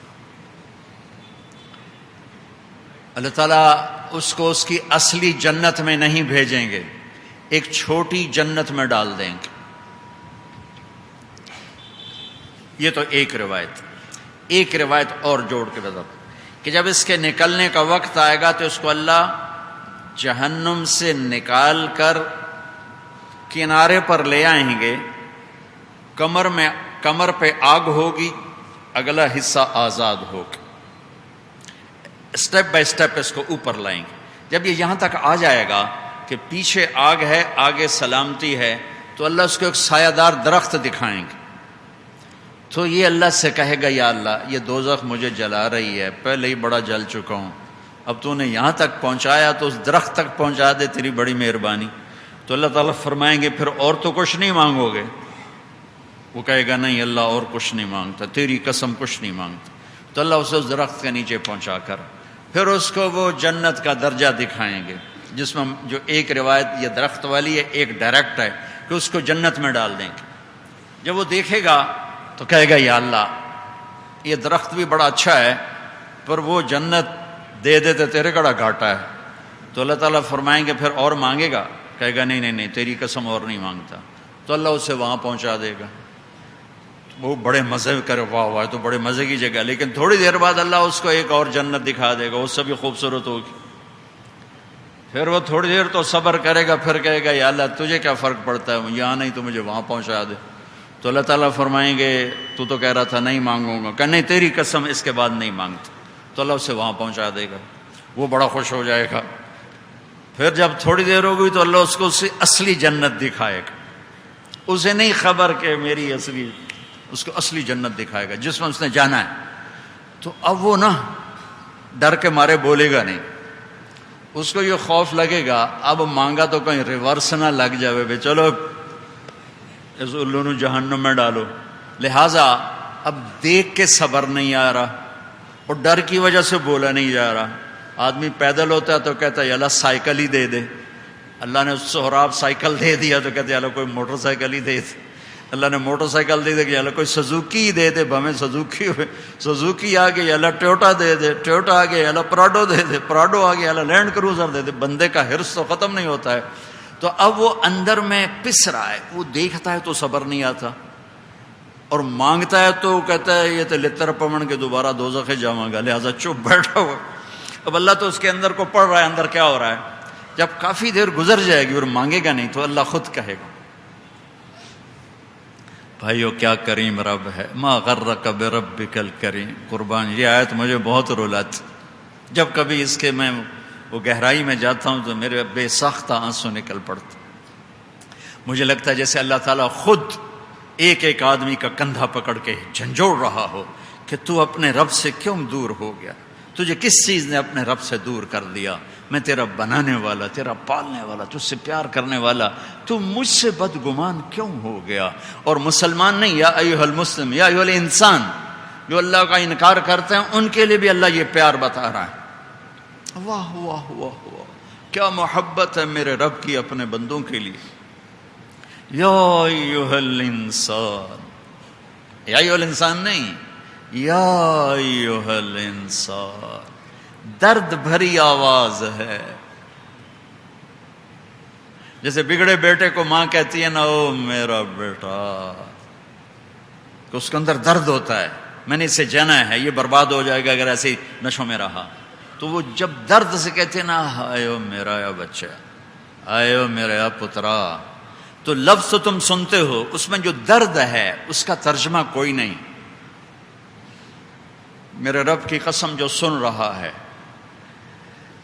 اللہ تعالیٰ اس کو اس کی اصلی جنت میں نہیں بھیجیں گے، ایک چھوٹی جنت میں ڈال دیں گے. یہ تو ایک روایت اور جوڑ کے بتا کہ جب اس کے نکلنے کا وقت آئے گا تو اس کو اللہ جہنم سے نکال کر کنارے پر لے آئیں گے. کمر پہ آگ ہوگی، اگلا حصہ آزاد ہوگا. اسٹیپ بائی اسٹیپ اس کو اوپر لائیں گے. جب یہ یہاں تک آ جائے گا کہ پیچھے آگ ہے آگے سلامتی ہے تو اللہ اس کو ایک سایہ دار درخت دکھائیں گے. تو یہ اللہ سے کہے گا یا اللہ یہ دوزخ مجھے جلا رہی ہے، پہلے ہی بڑا جل چکا ہوں، اب تو نے یہاں تک پہنچایا تو اس درخت تک پہنچا دے، تیری بڑی مہربانی. تو اللہ تعالیٰ فرمائیں گے پھر اور تو کچھ نہیں مانگو گے؟ وہ کہے گا نہیں اللہ اور کچھ نہیں مانگتا، تیری قسم کچھ نہیں مانگتا. تو اللہ اسے اس درخت کے نیچے پہنچا کر پھر اس کو وہ جنت کا درجہ دکھائیں گے، جس میں جو ایک روایت یہ درخت والی ہے، ایک ڈائریکٹ ہے کہ اس کو جنت میں ڈال دیں گے. جب وہ دیکھے گا تو کہے گا یا اللہ یہ درخت بھی بڑا اچھا ہے پر وہ جنت دے دیتے تیرے کڑا گھاٹا ہے. تو اللہ تعالیٰ فرمائیں گے پھر اور مانگے گا؟ کہے گا نہیں تیری قسم اور نہیں مانگتا. تو اللہ اسے وہاں پہنچا دے گا. وہ بڑے مزے کرے واہ واہ تو بڑے مزے کی جگہ، لیکن تھوڑی دیر بعد اللہ اس کو ایک اور جنت دکھا دے گا، اس سے بھی خوبصورت ہوگی. پھر وہ تھوڑی دیر تو صبر کرے گا، پھر کہے گا یا اللہ تجھے کیا فرق پڑتا ہے، یہاں نہیں تو مجھے وہاں پہنچا دے. تو اللہ تعالیٰ فرمائیں گے تو کہہ رہا تھا نہیں مانگوں گا، کہ نہیں تیری قسم اس کے بعد نہیں مانگتا. تو اللہ اسے وہاں پہنچا دے گا، وہ بڑا خوش ہو جائے گا. پھر جب تھوڑی دیر ہوگی تو اللہ اس کو اس اصلی جنت دکھائے گا. اسے نہیں خبر کہ میری اصلی، اس کو اصلی جنت دکھائے گا جس میں اس نے جانا ہے. تو اب وہ نا ڈر کے مارے بولے گا نہیں، اس کو یہ خوف لگے گا اب مانگا تو کہیں ریورس نہ لگ جاوے بے چلو اس الو نو جہنم میں ڈالو. لہٰذا اب دیکھ کے صبر نہیں آ رہا اور ڈر کی وجہ سے بولا نہیں جا رہا. آدمی پیدل ہوتا ہے تو کہتا ہے اللہ سائیکل ہی دے دے. اللہ نے سہراب سائیکل دے دیا تو کہتے ہیں اللہ کوئی موٹر سائیکل ہی دے دے. اللہ نے موٹر سائیکل دے دے کہ اللہ کوئی سزوکی ہی دے دے، ہمیں سزوکی آ گئی اللہ ٹویوٹا دے دے، ٹویوٹا آ گئی اللہ پراڈو دے دے، پراڈو آ گئی اللہ لینڈ کروزر دے دے. بندے کا حرص تو ختم نہیں ہوتا ہے. تو اب وہ اندر میں پس رہا ہے، وہ دیکھتا ہے تو صبر نہیں آتا، اور مانگتا ہے تو کہتا ہے یہ تو لتر پمن کے دوبارہ دوزخ جاواں گا، لہذا چپ بیٹھا ہوا۔ اب اللہ تو اس کے اندر کو پڑھ رہا ہے اندر کیا ہو رہا ہے۔ جب کافی دیر گزر جائے گی اور مانگے گا نہیں تو اللہ خود کہے گا بھائیو کیا کریم رب ہے، ما غرک بربک الکریم۔ قربان یہ آیت مجھے بہت رلاتی، جب کبھی اس کے میں وہ گہرائی میں جاتا ہوں تو میرے بے ساختہ آنسو نکل پڑتے۔ مجھے لگتا ہے جیسے اللہ تعالیٰ خود ایک ایک آدمی کا کندھا پکڑ کے جھنجھوڑ رہا ہو کہ تو اپنے رب سے کیوں دور ہو گیا، تجھے کس چیز نے اپنے رب سے دور کر دیا؟ میں تیرا بنانے والا، تیرا پالنے والا، تجھ سے پیار کرنے والا، تو مجھ سے بدگمان کیوں ہو گیا؟ اور مسلمان نہیں، یا ایھا المسلم، یا ایھا الانسان، جو اللہ کا انکار کرتے ہیں ان کے لیے بھی اللہ یہ پیار بتا رہا ہے۔ واہ واہ واہ واہ، کیا محبت ہے میرے رب کی اپنے بندوں کے لیے۔ یا ایھا الانسان، یا ایھا الانسان نہیں، یا ایھا الانسان، درد بھری آواز ہے، جیسے بگڑے بیٹے کو ماں کہتی ہے نا او میرا بیٹا، تو اس کے اندر درد ہوتا ہے، میں نے اسے جانا ہے، یہ برباد ہو جائے گا اگر ایسے نشوں میں رہا۔ تو وہ جب درد سے کہتے ہیں نا آئیو میرا یا بچہ، آئیو میرا یا پترا، تو لفظ تو تم سنتے ہو، اس میں جو درد ہے اس کا ترجمہ کوئی نہیں۔ میرے رب کی قسم جو سن رہا ہے،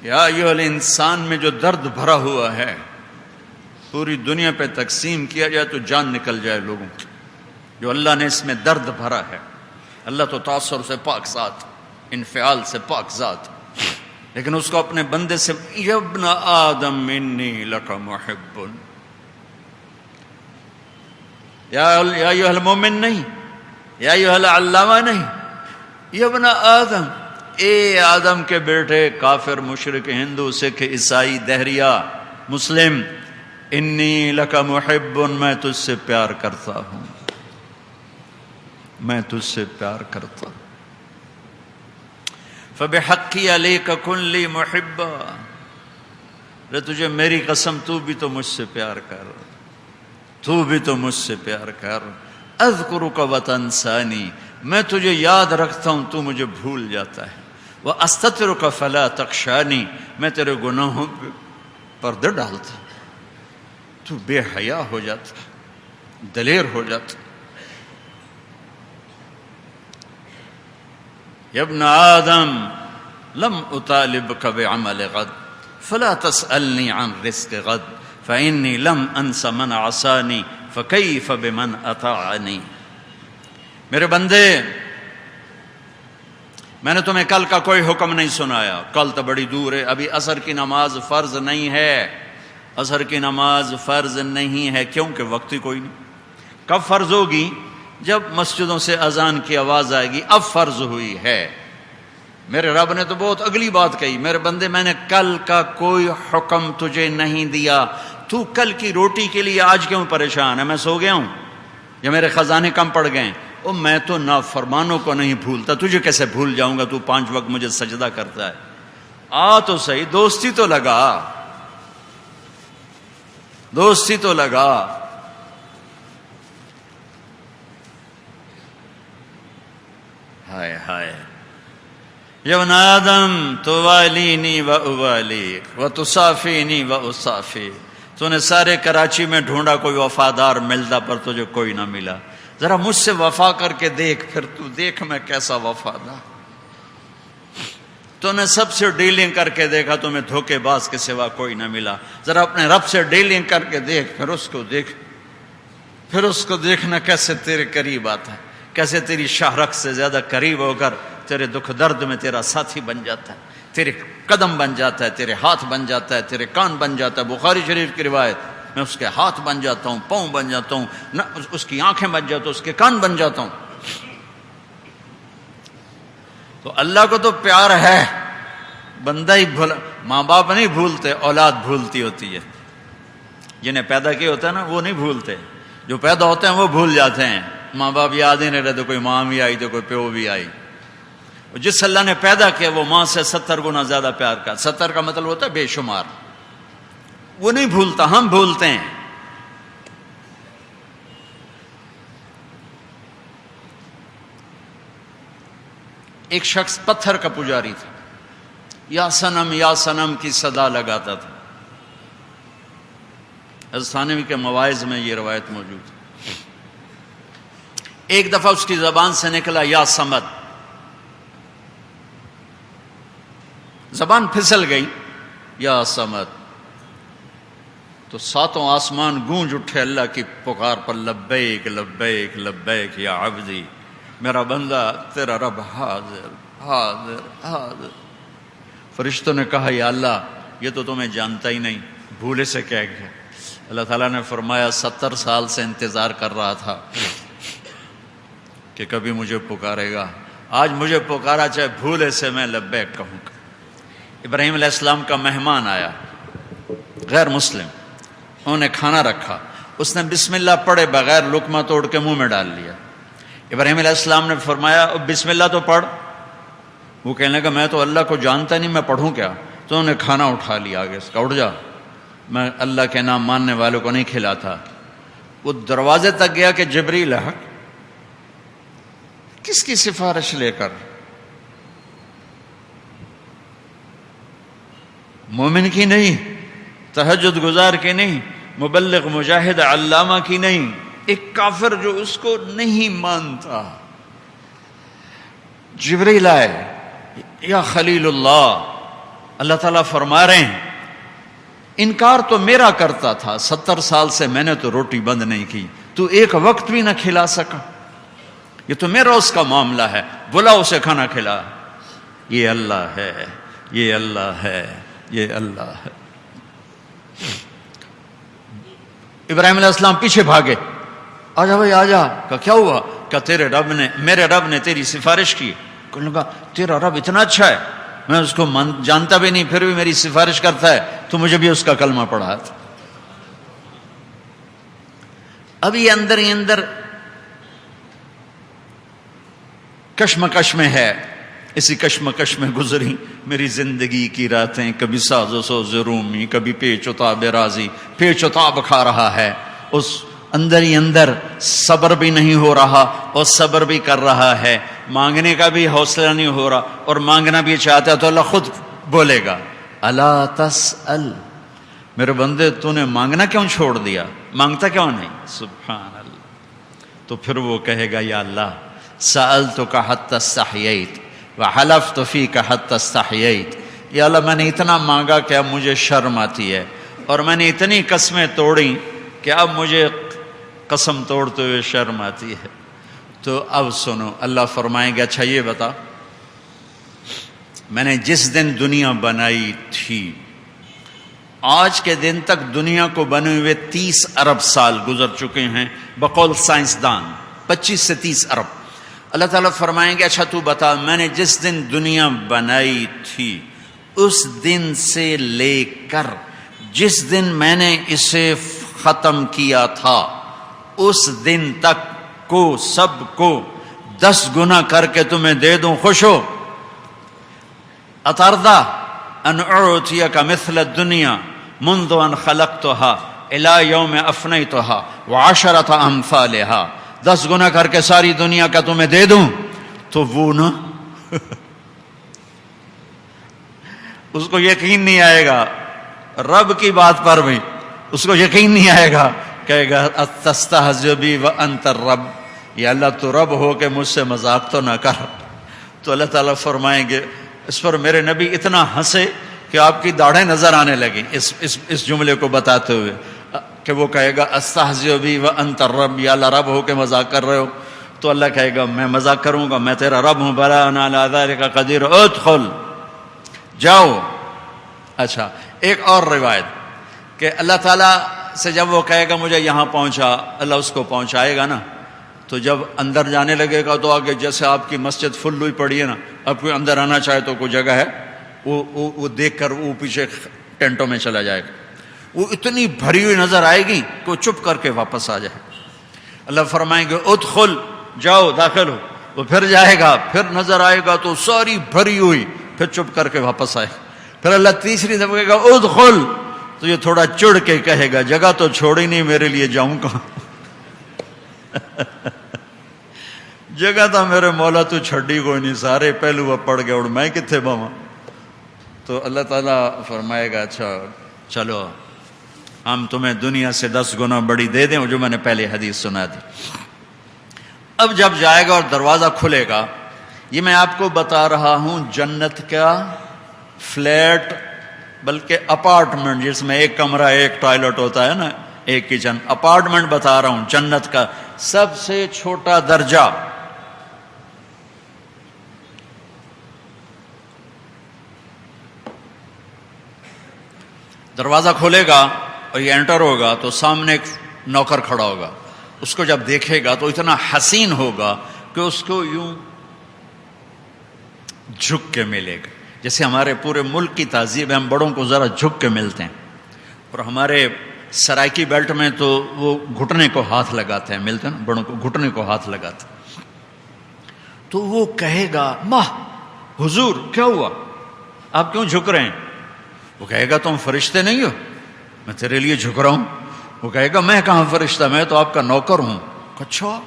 یا ایھا الانسان میں جو درد بھرا ہوا ہے، پوری دنیا پہ تقسیم کیا جائے تو جان نکل جائے لوگوں کی، جو اللہ نے اس میں درد بھرا ہے۔ اللہ تو تاثر سے پاک ذات، انفعال سے پاک ذات، لیکن اس کو اپنے بندے سے یا ابن آدم انی لک محب، یا ایھا المومن نہیں، یا ایھا العلامہ نہیں، یا ابن آدم، اے آدم کے بیٹے، کافر، مشرک، ہندو، سکھ، عیسائی، دہریہ، مسلم، انی لک محب، میں تجھ سے پیار کرتا ہوں، میں تجھ سے پیار کرتا ہوں۔ فبحقی علیک کن لی محبا، تجھے میری قسم تو بھی تو مجھ سے پیار کر، تو بھی تو مجھ سے پیار کر۔ اذکرک وتنسانی، میں تجھے یاد رکھتا ہوں تو مجھے بھول جاتا ہے۔ واستترک فلا تخشانی، میں تیرے گناہوں پہ پردے ڈالتا ہوں، تو بے حیا ہو جاتا، دلیر ہو جاتا۔ یا ابن آدم لم اطالبک بعمل غد فلا تسألنی عن رزق غد فإنی لم انس من عصانی فکیف بمن اطاعنی۔ میرے بندے، میں نے تمہیں کل کا کوئی حکم نہیں سنایا، کل تو بڑی دور ہے، ابھی عصر کی نماز فرض نہیں ہے، عصر کی نماز فرض نہیں ہے، کیونکہ وقت ہی کوئی نہیں۔ کب فرض ہوگی؟ جب مسجدوں سے اذان کی آواز آئے گی، اب فرض ہوئی ہے۔ میرے رب نے تو بہت اگلی بات کہی، میرے بندے میں نے کل کا کوئی حکم تجھے نہیں دیا، تو کل کی روٹی کے لیے آج کیوں پریشان ہے؟ میں سو گیا ہوں یا میرے خزانے کم پڑ گئے؟ او میں تو نافرمانوں کو نہیں بھولتا، تجھے کیسے بھول جاؤں گا؟ تو 5 وقت مجھے سجدہ کرتا ہے، آ تو صحیح، دوستی تو لگا، دوستی تو لگا۔ ہائے ہائے، یا ابن آدم توالینی و اوالیک و تصافینی و اصافیک، تو نے سارے کراچی میں ڈھونڈا کوئی وفادار ملتا پر تجھے کوئی نہ ملا، ذرا مجھ سے وفا کر کے دیکھ، پھر تو دیکھ میں کیسا وفادار۔ تو نے سب سے ڈیلنگ کر کے دیکھا، تمہیں دھوکے باز کے سوا کوئی نہ ملا، ذرا اپنے رب سے ڈیلنگ کر کے دیکھ، پھر اس کو دیکھ، پھر اس کو دیکھنا کیسے تیرے قریب آتا ہے، کیسے تیری شاہرخ سے زیادہ قریب ہو کر تیرے دکھ درد میں تیرا ساتھی بن جاتا ہے، تیرے قدم بن جاتا ہے، تیرے ہاتھ بن جاتا ہے، تیرے کان بن جاتا ہے۔ بخاری شریف کی روایت، میں اس کے ہاتھ بن جاتا ہوں، پاؤں بن جاتا ہوں، اس کی آنکھیں بن جاتا ہوں، اس کے کان بن جاتا ہوں۔ تو اللہ کو تو پیار ہے، بندہ ہی بھولا، ماں باپ نہیں بھولتے، اولاد بھولتی ہوتی ہے۔ جنہیں پیدا کیا ہوتا ہے نا وہ نہیں بھولتے، جو پیدا ہوتے ہیں وہ بھول جاتے ہیں، ماں باپ یاد ہی نہیں رہتے، کوئی ماں بھی آئی تو کوئی پیو بھی آئی۔ جس اللہ نے پیدا کیا وہ ماں سے 70 گنا زیادہ پیار کا، 70 کا مطلب ہوتا ہے بے شمار، وہ نہیں بھولتا، ہم بھولتے ہیں۔ ایک شخص پتھر کا پجاری تھا، یا صنم کی صدا لگاتا تھا۔ حضرت ثانوی کے مواعظ میں یہ روایت موجود ہے۔ ایک دفعہ اس کی زبان سے نکلا یا صمد، زبان پھسل گئی، یا صمد، تو ساتوں آسمان گونج اٹھے اللہ کی پکار پر، لبیک لبیک لبیک یا عبدی، میرا بندہ تیرا رب حاضر حاضر حاضر۔ فرشتوں نے کہا یا اللہ یہ تو تمہیں جانتا ہی نہیں، بھولے سے کہہ گیا۔ اللہ تعالیٰ نے فرمایا 70 سال سے انتظار کر رہا تھا کہ کبھی مجھے پکارے گا، آج مجھے پکارا، چاہے بھولے سے میں لبیک کہوں گا۔ ابراہیم علیہ السلام کا مہمان آیا، غیر مسلم، انہوں نے کھانا رکھا، اس نے بسم اللہ پڑھے بغیر لقمہ توڑ کے منہ میں ڈال لیا۔ ابراہیم علیہ السلام نے فرمایا بسم اللہ تو پڑھ۔ وہ کہنے لگا میں تو اللہ کو جانتا نہیں، میں پڑھوں کیا؟ تو انہوں نے کھانا اٹھا لیا آگے، اس کا اٹھ جا، میں اللہ کے نام ماننے والوں کو نہیں کھلاتا۔ وہ دروازے تک گیا کہ جبریل ہے، کس کی سفارش لے کر؟ مومن کی نہیں، تہجد گزار کی نہیں، مبلغ مجاہد علامہ کی نہیں، ایک کافر جو اس کو نہیں مانتا۔ جبریل آئے، یا خلیل اللہ، اللہ تعالیٰ فرما رہے ہیں انکار تو میرا کرتا تھا، 70 سال سے میں نے تو روٹی بند نہیں کی، تو ایک وقت بھی نہ کھلا سکا، یہ تو میرا اس کا معاملہ ہے، بلا اسے کھانا کھلا۔ یہ اللہ ہے، یہ اللہ ہے، یہ اللہ ہے۔ ابراہیم علیہ السلام پیچھے بھاگے، آجا بھائی آجا، کہا کیا ہوا؟ کہا تیرے رب نے، میرے رب نے تیری سفارش کی۔ کہنے لگا تیرا رب اتنا اچھا ہے، میں اس کو جانتا بھی نہیں پھر بھی میری سفارش کرتا ہے، تو مجھے بھی اس کا کلمہ پڑھا تھا۔ ابھی اندر ہی اندر کشمکش میں ہے، اسی کشمکش میں گزری میری زندگی کی راتیں، کبھی ساز و سوز رومی، کبھی پیچ و تاب راضی، پیچ و تاب کھا رہا ہے، اس اندر ہی اندر صبر بھی نہیں ہو رہا اور صبر بھی کر رہا ہے، مانگنے کا بھی حوصلہ نہیں ہو رہا، اور مانگنا بھی چاہتا ہے تو اللہ خود بولے گا الا تسأل، میرے بندے تو نے مانگنا کیوں چھوڑ دیا، مانگتا کیوں نہیں؟ سبحان اللہ۔ تو پھر وہ کہے گا یا اللہ سألتک حتی استحییت وحلفت فیک حتی استحییت، یا اللہ میں نے اتنا مانگا کہ اب مجھے شرم آتی ہے، اور میں نے اتنی قسمیں توڑی کہ اب مجھے قسم توڑتے ہوئے شرم آتی ہے۔ تو اب سنو، اللہ فرمائیں گے اچھا یہ بتا، میں نے جس دن دنیا بنائی تھی آج کے دن تک دنیا کو بنے ہوئے 30 ارب سال گزر چکے ہیں بقول سائنسدان، 25 سے 30 ارب۔ اللہ تعالیٰ فرمائیں گے اچھا تو بتا، میں نے جس دن دنیا بنائی تھی اس دن سے لے کر جس دن میں نے اسے ختم کیا تھا اس دن تک کو سب کو 10 گنا کر کے تمہیں دے دوں، خوش ہو؟ اترضا ان اعطیک مثل الدنیا منذ ان خلقتها الى یوم افنیتها وعشرۃ امثالها، 10 گنا کر کے ساری دنیا کا تمہیں دے دوں؟ تو وہ نا اس کو یقین نہیں آئے گا، رب کی بات پر بھی اس کو یقین نہیں آئے گا، کہے گا اتستہزئ بی وانت الرب، یا اللہ تو رب ہو کے مجھ سے مذاق تو نہ کر۔ تو اللہ تعالیٰ فرمائیں گے اس پر میرے نبی اتنا ہنسے کہ آپ کی داڑھیں نظر آنے لگیں اس جملے کو بتاتے ہوئے، کہ وہ کہے گا استہزئ بی وانت الرب، یا اللہ رب ہو کے مذاق کر رہے ہو؟ تو اللہ کہے گا میں مذاق کروں گا، میں تیرا رب ہوں، بلا انا علی ذلک قدیر، ادخل، جاؤ۔ اچھا ایک اور روایت کہ اللہ تعالیٰ سے جب وہ کہے گا مجھے یہاں پہنچا، اللہ اس کو پہنچائے گا نا، تو جب اندر جانے لگے گا تو آگے جیسے آپ کی مسجد فل ہوئی پڑی ہے نا، اب کوئی اندر آنا چاہے تو کوئی جگہ ہے، وہ دیکھ کر وہ پیچھے ٹینٹوں میں چلا جائے گا، وہ اتنی بھری ہوئی نظر آئے گی کہ وہ چپ کر کے واپس آ جائے۔ اللہ فرمائیں گے ادخل، جاؤ داخل ہو، وہ پھر جائے گا، پھر نظر آئے گا تو ساری بھری ہوئی، پھر چپ کر کے واپس آئے، پھر اللہ تیسری دفعہ کہے گا ادخل، تو یہ تھوڑا چڑ کے کہے گا جگہ تو چھوڑی نہیں میرے لیے، جاؤں کہاں؟ جگہ تھا میرے مولا تو چھڈی کوئی نہیں، سارے پہلو پڑ گئے اور میں کتنے باواں؟ تو اللہ تعالیٰ فرمائے گا اچھا چلو ہم تمہیں دنیا سے 10 گنا بڑی دے دیں، جو میں نے پہلے حدیث سنا دی۔ اب جب جائے گا اور دروازہ کھلے گا، یہ میں آپ کو بتا رہا ہوں جنت کا فلیٹ بلکہ اپارٹمنٹ، جس میں ایک کمرہ ایک ٹوائلٹ ہوتا ہے نا، ایک کچن، اپارٹمنٹ بتا رہا ہوں جنت کا سب سے چھوٹا درجہ۔ دروازہ کھولے گا اور یہ انٹر ہوگا تو سامنے ایک نوکر کھڑا ہوگا، اس کو جب دیکھے گا تو اتنا حسین ہوگا کہ اس کو یوں جھک کے ملے گا، جیسے ہمارے پورے ملک کی تہذیب ہے، ہم بڑوں کو ذرا جھک کے ملتے ہیں، اور ہمارے سرائکی بیلٹ میں تو وہ گھٹنے کو ہاتھ لگاتے ہیں، ملتے ہیں نا بڑوں کو گھٹنے کو ہاتھ لگاتے ہیں۔ تو وہ کہے گا ماہ حضور کیا ہوا، آپ کیوں جھک رہے ہیں؟ وہ کہے گا تم فرشتے نہیں ہو، میں تیرے لیے جھک رہا ہوں۔ وہ کہے گا میں کہاں فرشتہ، میں تو آپ کا نوکر ہوں۔ اچھا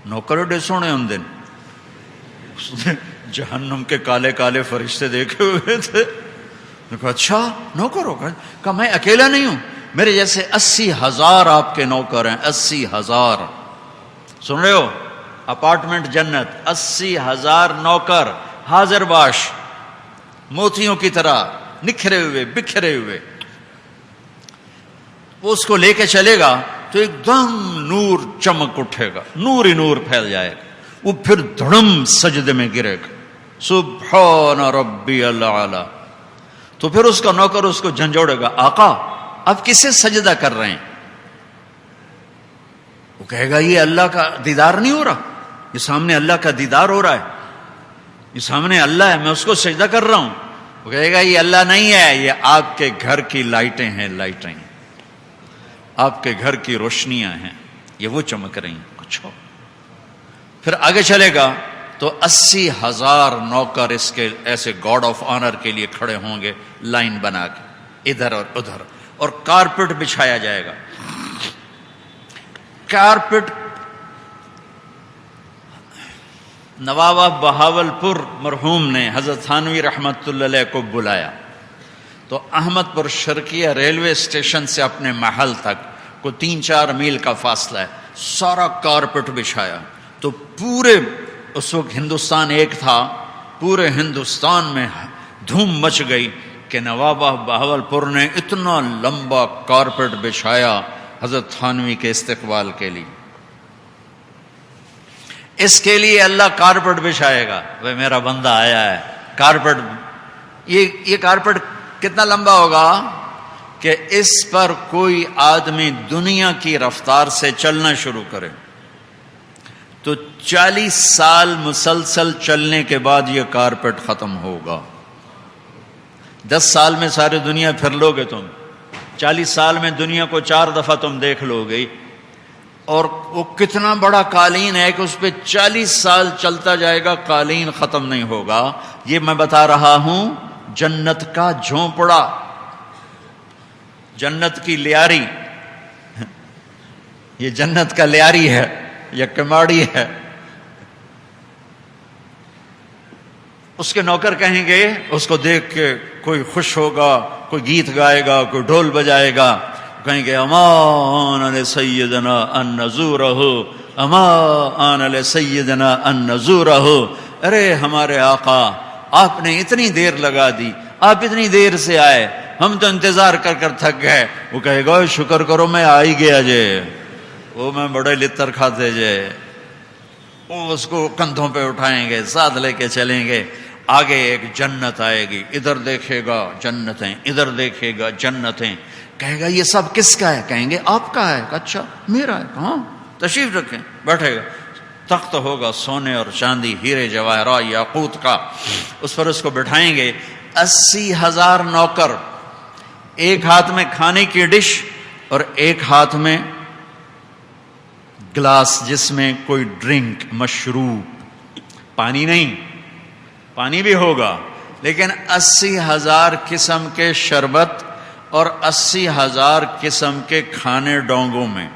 نوکر ڈے سونے ان دن اس نے جہنم کے کالے کالے فرشتے دیکھے ہوئے تھے۔ کہا اچھا نوکر ہو؟ کہا میں اکیلا نہیں ہوں، میرے جیسے 80,000 آپ کے نوکر ہیں، 80,000۔ سن رہے ہو؟ اپارٹمنٹ جنت، 80,000 نوکر حاضر باش، موتیوں کی طرح نکھرے ہوئے بکھرے ہوئے۔ وہ اس کو لے کے چلے گا تو ایک دم نور چمک اٹھے گا، نور ہی نور پھیل جائے گا، وہ پھر دھڑم سجدے میں گرے گا، سبحان ربی العلی۔ تو پھر اس کا نوکر اس کو جھنجھوڑے گا، آقا آپ کسے سجدہ کر رہے ہیں؟ وہ کہے گا یہ اللہ کا دیدار نہیں ہو رہا، یہ سامنے اللہ کا دیدار ہو رہا ہے، یہ سامنے اللہ ہے، میں اس کو سجدہ کر رہا ہوں۔ وہ کہے گا یہ اللہ نہیں ہے، یہ آپ کے گھر کی لائٹیں ہیں، لائٹیں آپ کے گھر کی روشنیاں ہیں، یہ وہ چمک رہی ہیں کچھ ہو۔ پھر آگے چلے گا تو 80,000 نوکر اس کے ایسے گاڈ آف آنر کے لیے کھڑے ہوں گے لائن بنا کے ادھر اور ادھر، اور کارپٹ بچھایا جائے گا۔ کارپٹ نواب بہاول پور مرحوم نے حضرت تھانوی رحمت اللہ علیہ کو بلایا تو احمد پور شرقیہ ریلوے اسٹیشن سے اپنے محل تک کو 3-4 میل کا فاصلہ ہے، سارا کارپٹ بچھایا۔ تو پورے اس وقت ہندوستان ایک تھا، پورے ہندوستان میں دھوم مچ گئی کہ نواب بہاول پور نے اتنا لمبا کارپٹ بچھایا حضرت تھانوی کے استقبال کے لیے۔ اس کے لیے اللہ کارپٹ بچھائے گا، وہ میرا بندہ آیا ہے، کارپٹ۔ یہ کارپٹ کتنا لمبا ہوگا کہ اس پر کوئی آدمی دنیا کی رفتار سے چلنا شروع کرے تو 40 سال مسلسل چلنے کے بعد یہ کارپٹ ختم ہوگا۔ 10 سال میں ساری دنیا پھر لو گے تم، 40 سال میں دنیا کو 4 دفعہ تم دیکھ لو گے، اور وہ کتنا بڑا قالین ہے کہ اس پہ 40 سال چلتا جائے گا، قالین ختم نہیں ہوگا۔ یہ میں بتا رہا ہوں جنت کا جھونپڑا، جنت کی لیاری، یہ جنت کا لیاری ہے یا کماڑی ہے۔ اس کے نوکر کہیں گے، اس کو دیکھ کے کوئی خوش ہوگا، کوئی گیت گائے گا، کوئی ڈھول بجائے گا، کہیں گے امان علی سیدنا ان نزورہ، امان علی سیدنا ان نزورہ۔ ارے ہمارے آقا آپ نے اتنی دیر لگا دی، آپ اتنی دیر سے آئے، ہم تو انتظار کر کر تھک گئے۔ وہ کہے گا شکر کرو میں آ ہی گیا جے، وہ میں بڑے لتر کھاتے جے۔ وہ اس کو کندھوں پہ اٹھائیں گے، ساتھ لے کے چلیں گے۔ آگے ایک جنت آئے گی، ادھر دیکھے گا جنتیں، ادھر دیکھے گا جنتیں، کہے گا یہ سب کس کا ہے؟ کہیں گے آپ کا ہے۔ اچھا میرا ہے؟ ہاں تشریف رکھیں۔ بیٹھے گا، تخت ہوگا سونے اور چاندی، ہیرے جواہرات یاقوت کا، اس پر اس کو بٹھائیں گے۔ 80,000 نوکر، ایک ہاتھ میں کھانے کی ڈش اور ایک ہاتھ میں گلاس جس میں کوئی ڈرنک، مشروب، پانی نہیں، پانی بھی ہوگا لیکن 80,000 قسم کے شربت اور 80,000 قسم کے کھانے ڈونگوں میں،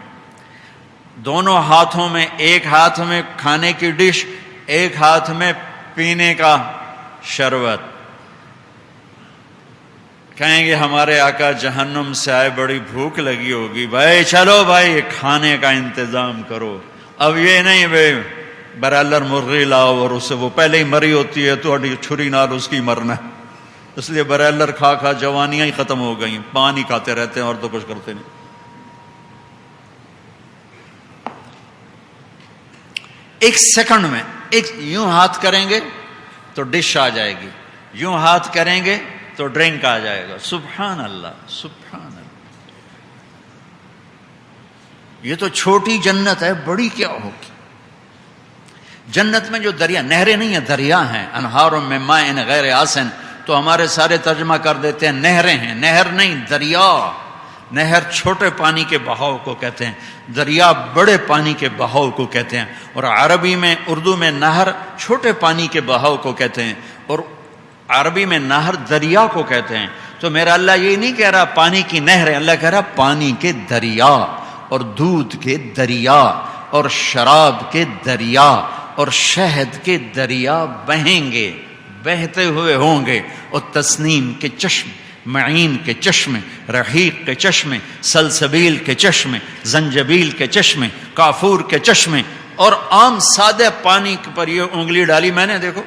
دونوں ہاتھوں میں، ایک ہاتھ میں کھانے کی ڈش، ایک ہاتھ میں پینے کا شربت. کہیں گے ہمارے آقا جہنم سے آئے، بڑی بھوک لگی ہوگی، بھائی چلو بھائی کھانے کا انتظام کرو. اب یہ نہیں بھائی برالر مرغی لاؤ اور اسے وہ پہلے ہی مری ہوتی ہے تو چھری نال اس کی مرنا ہے، اس لیے برالر کھا کھا جوانیاں ہی ختم ہو گئیں، پانی کھاتے رہتے ہیں اور تو کچھ کرتے نہیں. ایک سیکنڈ میں ایک یوں ہاتھ کریں گے تو ڈش آ جائے گی، یوں ہاتھ کریں گے تو ڈرنک آ جائے گا. سبحان اللہ سبحان اللہ. یہ تو چھوٹی جنت ہے، بڑی کیا ہوگی؟ جنت میں جو دریا، نہریں نہیں ہیں، دریا ہیں. انہار من ماء غیر آسن، تو ہمارے سارے ترجمہ کر دیتے ہیں نہریں ہیں. نہر نہیں، دریا. نہر چھوٹے پانی کے بہاؤ کو کہتے ہیں، دریا بڑے پانی کے بہاؤ کو کہتے ہیں. اور عربی میں، اردو میں نہر چھوٹے پانی کے بہاؤ کو کہتے ہیں، اور عربی میں نہر دریا کو کہتے ہیں. تو میرا اللہ یہ نہیں کہہ رہا پانی کی نہر ہے، اللہ کہہ رہا پانی کے دریا، اور دودھ کے دریا، اور شراب کے دریا، اور شہد کے دریا بہیں گے، بہتے ہوئے ہوں گے. اور تسنیم کے چشم، معین کے چشمے، رحیق کے چشمے، سلسبیل کے چشمے، زنجبیل کے چشمے، کافور کے چشمے. اور عام سادہ پانی پر یہ انگلی ڈالی میں نے، دیکھو،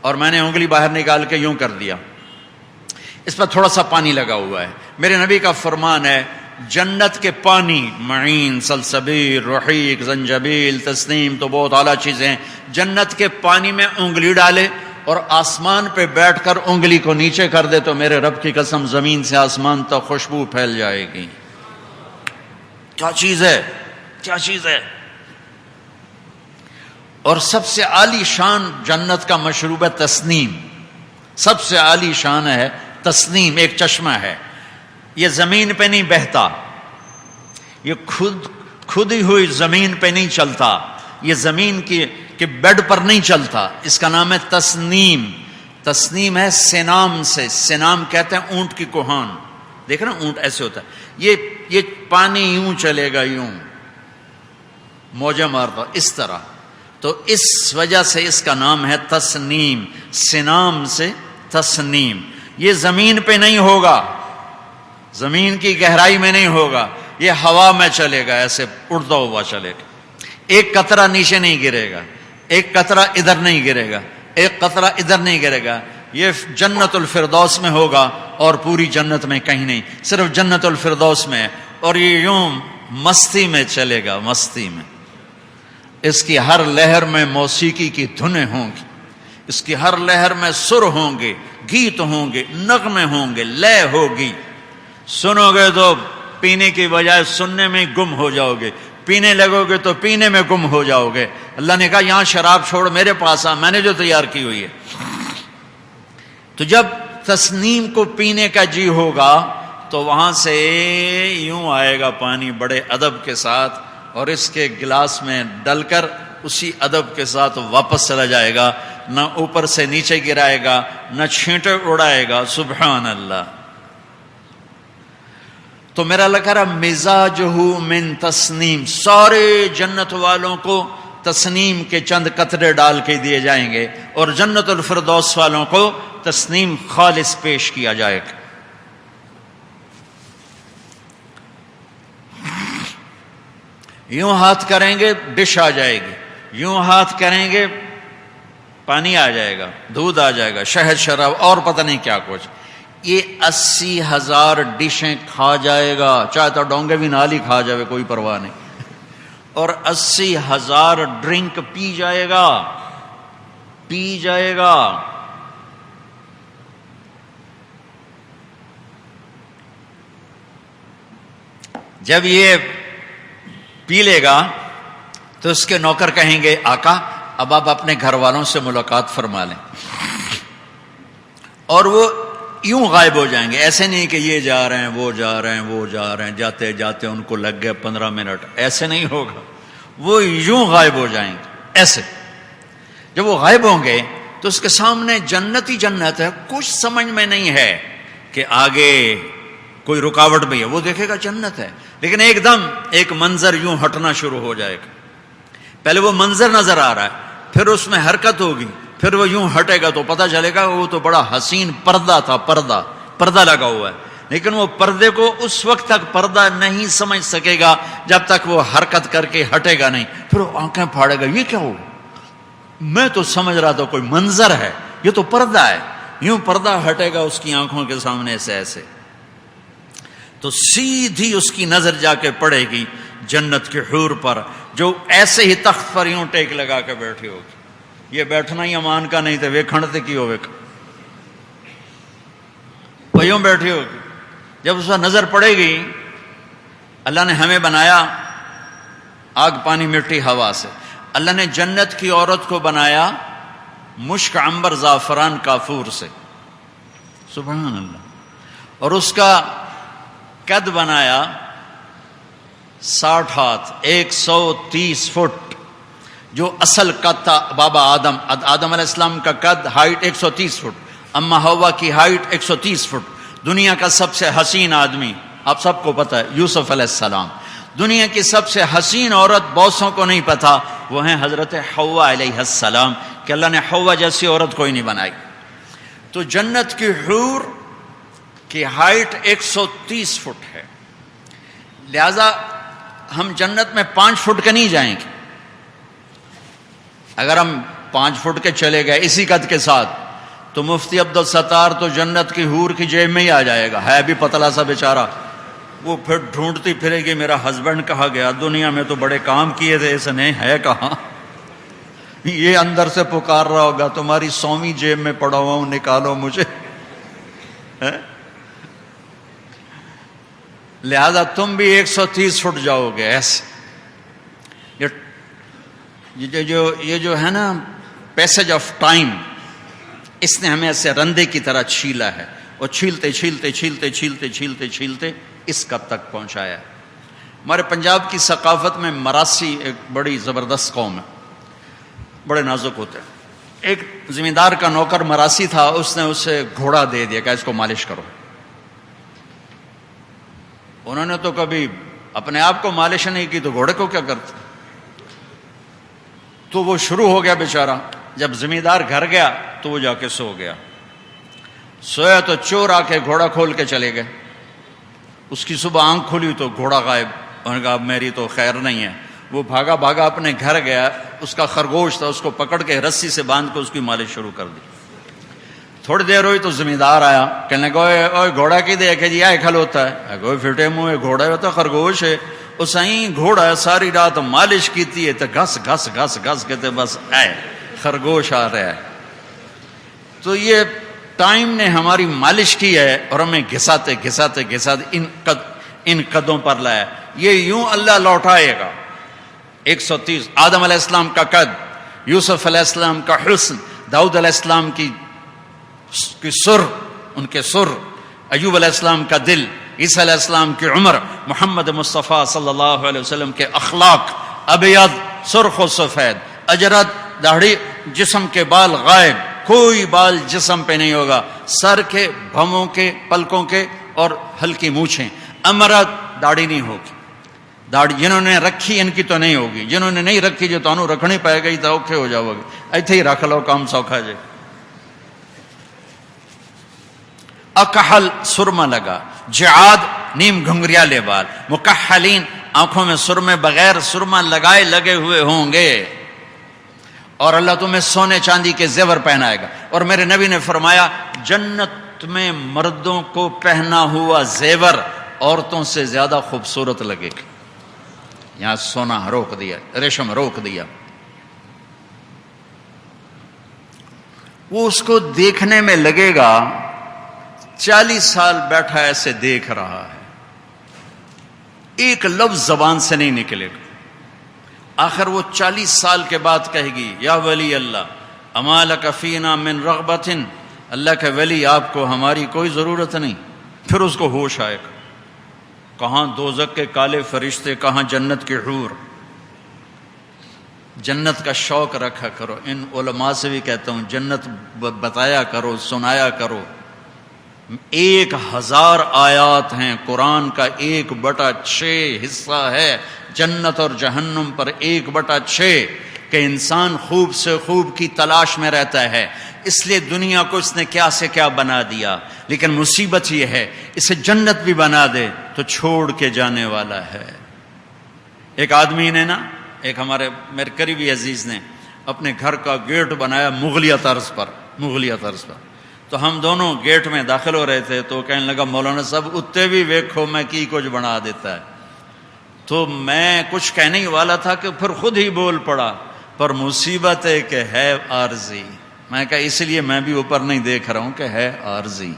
اور میں نے انگلی باہر نکال کے یوں کر دیا، اس پر تھوڑا سا پانی لگا ہوا ہے. میرے نبی کا فرمان ہے جنت کے پانی، معین، سلسبیل، رحیق، زنجبیل، تسنیم تو بہت اعلیٰ چیزیں ہیں. جنت کے پانی میں انگلی ڈالے اور آسمان پہ بیٹھ کر انگلی کو نیچے کر دے تو میرے رب کی قسم زمین سے آسمان تک خوشبو پھیل جائے گی. کیا چیز ہے، کیا چیز ہے. اور سب سے عالی شان جنت کا مشروب ہے تسنیم. سب سے عالی شان ہے تسنیم. ایک چشمہ ہے، یہ زمین پہ نہیں بہتا، یہ کھدی ہوئی زمین پہ نہیں چلتا، یہ زمین کے بیڈ پر نہیں چلتا. اس کا نام ہے تسنیم. تسنیم ہے سنام سے، سنام کہتے ہیں اونٹ کی کوہان. دیکھ نا اونٹ ایسے ہوتا ہے، یہ پانی یوں چلے گا، یوں موجہ مارتا اس طرح. تو اس وجہ سے اس کا نام ہے تسنیم. سنام سے تسنیم. یہ زمین پہ نہیں ہوگا، زمین کی گہرائی میں نہیں ہوگا، یہ ہوا میں چلے گا، ایسے اڑتا ہوا چلے گا. ایک قطرہ نیچے نہیں گرے گا، ایک قطرہ ادھر نہیں گرے گا، ایک قطرہ ادھر نہیں گرے گا. یہ جنت الفردوس میں ہوگا اور پوری جنت میں کہیں نہیں، صرف جنت الفردوس میں. اور یہ یوں مستی میں چلے گا، مستی میں. اس کی ہر لہر میں موسیقی کی دھنیں ہوں گی، اس کی ہر لہر میں سر ہوں گے، گیت ہوں گے، نغمے ہوں گے، لے ہوگی. سنو گے تو پینے کی بجائے سننے میں گم ہو جاؤ گے، پینے لگو گے تو پینے میں گم ہو جاؤ گے. اللہ نے کہا یہاں شراب چھوڑ، میرے پاس آ، میں نے جو تیار کی ہوئی ہے. تو جب تسنیم کو پینے کا جی ہوگا تو وہاں سے یوں آئے گا پانی بڑے ادب کے ساتھ، اور اس کے گلاس میں ڈل کر اسی ادب کے ساتھ واپس چلا جائے گا. نہ اوپر سے نیچے گرائے گا، نہ چھینٹے اڑائے گا. سبحان اللہ. تو میرا اللہ کہہ رہا مزاجہ من تسنیم. سارے جنت والوں کو تسنیم کے چند قطرے ڈال کے دیے جائیں گے، اور جنت الفردوس والوں کو تسنیم خالص پیش کیا جائے گا. یوں ہاتھ کریں گے ڈش آ جائے گی، یوں ہاتھ کریں گے پانی آ جائے گا، دودھ آ جائے گا، شہد، شراب اور پتہ نہیں کیا کچھ. یہ 80,000 ڈشیں کھا جائے گا، چاہے تو ڈونگے بھی نال ہی کھا جائے، کوئی پرواہ نہیں. اور 80,000 ڈرنک پی جائے گا، پی جائے گا. جب یہ پی لے گا تو اس کے نوکر کہیں گے آقا اب آپ اپنے گھر والوں سے ملاقات فرما لیں. اور وہ یوں غائب ہو جائیں گے. ایسے نہیں کہ یہ جا رہے ہیں، وہ جا رہے ہیں، وہ جا رہے ہیں، جاتے جاتے ان کو لگ گئے 15 منٹ. ایسے نہیں ہوگا، وہ یوں غائب ہو جائیں گے ایسے. جب وہ غائب ہوں گے تو اس کے سامنے جنت ہی جنت ہے. کچھ سمجھ میں نہیں ہے کہ آگے کوئی رکاوٹ بھی ہے وہ دیکھے گا جنت ہے، لیکن ایک دم ایک منظر یوں ہٹنا شروع ہو جائے گا. پہلے وہ منظر نظر آ رہا ہے، پھر اس میں حرکت ہوگی، پھر وہ یوں ہٹے گا تو پتہ چلے گا وہ تو بڑا حسین پردہ تھا، پردہ لگا ہوا ہے. لیکن وہ پردے کو اس وقت تک پردہ نہیں سمجھ سکے گا جب تک وہ حرکت کر کے ہٹے گا نہیں. پھر وہ آنکھیں پھاڑے گا، یہ کیا ہو، میں تو سمجھ رہا تھا کوئی منظر ہے، یہ تو پردہ ہے. یوں پردہ ہٹے گا اس کی آنکھوں کے سامنے سے ایسے، تو سیدھی اس کی نظر جا کے پڑے گی جنت کے حور پر، جو ایسے ہی تخت پر یوں ٹیک لگا کے بیٹھی ہوگی. یہ بیٹھنا ہی امان کا نہیں تھے، ویکھنڈ کی ہوئے وہ یوں بیٹھی ہوگی. جب اس پر نظر پڑے گی، اللہ نے ہمیں بنایا آگ پانی مٹی ہوا سے، اللہ نے جنت کی عورت کو بنایا مشک عنبر زعفران کافور سے، سبحان اللہ. اور اس کا قد بنایا 60 ہاتھ 130 فٹ، جو اصل قد تھا بابا آدم علیہ السلام کا قد ہائٹ 130 فٹ، اما ہوا کی ہائٹ 130 فٹ. دنیا کا سب سے حسین آدمی آپ سب کو پتہ ہے یوسف علیہ السلام. دنیا کی سب سے حسین عورت بہتوں کو نہیں پتا، وہ ہیں حضرت حوا علیہ السلام، کہ اللہ نے حوا جیسی عورت کوئی نہیں بنائی. تو جنت کی حور کی ہائٹ 130 فٹ ہے، لہذا ہم جنت میں 5 فٹ کے نہیں جائیں گے. اگر ہم 5 فٹ کے چلے گئے اسی قد کے ساتھ تو مفتی عبدالستار تو جنت کی حور کی جیب میں ہی آ جائے گا، ہے بھی پتلا سا بیچارہ. وہ پھر ڈھونڈتی پھرے گی میرا ہسبینڈ کہا گیا، دنیا میں تو بڑے کام کیے تھے اس نے، ہے کہاں. یہ اندر سے پکار رہا ہوگا تمہاری 100ویں جیب میں پڑا ہوا ہوں، نکالو مجھے. لہذا تم بھی 130 فٹ جاؤ گے ایسے. یہ جو ہے نا پیسج آف ٹائم، اس نے ہمیں ایسے رندے کی طرح چھیلا ہے، اور چھیلتے چھیلتے چھیلتے چھیلتے چھیلتے چھیلتے اس کب تک پہنچایا ہے. ہمارے پنجاب کی ثقافت میں مراسی ایک بڑی زبردست قوم ہے، بڑے نازک ہوتے ہیں. ایک زمیندار کا نوکر مراسی تھا، اس نے اسے گھوڑا دے دیا کہ اس کو مالش کرو. انہوں نے تو کبھی اپنے آپ کو مالش نہیں کی تو گھوڑے کو کیا کرتے. تو وہ شروع ہو گیا بیچارہ. جب زمیندار گھر گیا تو وہ جا کے سو گیا. سویا تو چور آ کے گھوڑا کھول کے چلے گئے. اس کی صبح آنکھ کھلی تو گھوڑا غائب. انہوں نے کہا اب میری تو خیر نہیں ہے. وہ بھاگا بھاگا اپنے گھر گیا، اس کا خرگوش تھا، اس کو پکڑ کے رسی سے باندھ کے اس کی مالش شروع کر دی. تھوڑی دیر ہوئی تو زمیندار آیا، کہنے لگا اوے گھوڑا کی دے کہ جی آئے کھل ہوتا ہے، کوئی پھٹے منہ گھوڑا ہوتا خرگوش ہے. اس آئیں گھوڑا ساری رات مالش کیتی ہے تو گھس گھس گھس گھس کہتے بس آئے خرگوش آ رہا ہے. تو یہ ٹائم نے ہماری مالش کی ہے اور ہمیں گھساتے گھساتے گھساتے ان قدوں پر لایا. یہ یوں اللہ لوٹائے گا. 130 آدم علیہ السلام کا قد، یوسف علیہ السلام کا حسن، داؤد علیہ السلام کی سر، ان کے سر، ایوب علیہ السلام کا دل، عیسیٰ علیہ السلام کی عمر، محمد مصطفیٰ صلی اللہ علیہ وسلم کے اخلاق، ابیض سرخ و سفید، اجرد داڑھی، جسم کے بال غائب، کوئی بال جسم پہ نہیں ہوگا، سر کے، بھووں کے، پلکوں کے اور ہلکی مونچھیں. امرد داڑھی نہیں ہوگی. داڑھی جنہوں نے رکھی ان کی تو نہیں ہوگی، جنہوں نے نہیں رکھی جو تانوں رکھنی پائے گئی تو اوکھے ہو جاؤ گے. ایتھے ہی رکھ لو کام سوکھا جے. اکحل سرما لگا، جعاد نیم گھنگریالے بال، مکحلین آنکھوں میں سرمے بغیر سرما لگائے لگے ہوئے ہوں گے. اور اللہ تمہیں سونے چاندی کے زیور پہنائے گا. اور میرے نبی نے فرمایا جنت میں مردوں کو پہنا ہوا زیور عورتوں سے زیادہ خوبصورت لگے گا. یہاں سونا روک دیا، ریشم روک دیا. وہ اس کو دیکھنے میں لگے گا 40 سال بیٹھا ایسے دیکھ رہا ہے، ایک لفظ زبان سے نہیں نکلے گا. آخر وہ 40 سال کے بعد کہے گی یا ولی اللہ اما لک فینا من رغبت، اللہ کے ولی آپ کو ہماری کوئی ضرورت نہیں. پھر اس کو ہوش آئے گا، کہاں دوزخ کے کالے فرشتے، کہاں جنت کی حور. جنت کا شوق رکھا کرو. ان علماء سے بھی کہتا ہوں جنت بتایا کرو، سنایا کرو. 1000 آیات ہیں، قرآن کا 1/6 حصہ ہے جنت اور جہنم پر 1/6، کہ انسان خوب سے خوب کی تلاش میں رہتا ہے، اس لیے دنیا کو اس نے کیا سے کیا بنا دیا، لیکن مصیبت یہ ہے اسے جنت بھی بنا دے تو چھوڑ کے جانے والا ہے۔ ایک آدمی نے نا، ایک میرے قریبی عزیز نے اپنے گھر کا گیٹ بنایا مغلیہ طرز پر، تو ہم دونوں گیٹ میں داخل ہو رہے تھے تو کہنے لگا مولانا صاحب اتنے بھی ویکھو میں کی کچھ بنا دیتا ہے، تو میں کچھ کہنے ہی والا تھا کہ پھر خود ہی بول پڑا، پر مصیبت ہے کہ ہے عارضی۔ میں کہا اس لیے میں بھی اوپر نہیں دیکھ رہا ہوں کہ ہے عارضی،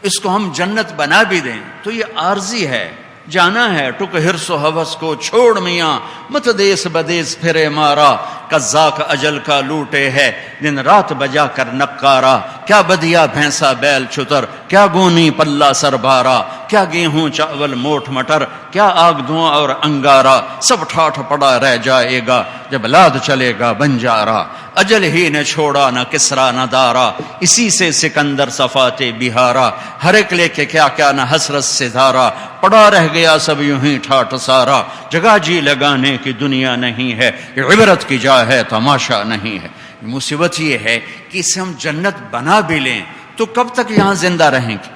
اس کو ہم جنت بنا بھی دیں تو یہ عارضی ہے، جانا ہے ٹک ہرس و حوث کو چھوڑ میاں، مت دیس بدیس پھرے مارا، قزاق اجل کا لوٹے ہے دن رات بجا کر نکارا، کیا بدیا بھینسا بیل چھتر، کیا گونی پلہ سر بارا، کیا گیہوں چاول موٹ مٹر، کیا آگ دھواں اور انگارا، سب ٹھاٹھ پڑا رہ جائے گا جب لاد چلے گا بنجارا، اجل ہی نے چھوڑا نہ کسرا نہ دارا، اسی سے سکندر صفات بہارا، ہر ایک لے کے کیا کیا نہ حسرت سے دھارا، پڑا رہ گیا سب یوں ہی ٹھاٹھ سارا، جگہ جی لگانے کی دنیا نہیں ہے، یہ عبرت کی جا ہے تماشا نہیں ہے۔ مصیبت یہ ہے کہ اسے ہم جنت بنا بھی لیں تو کب تک یہاں زندہ رہیں گے،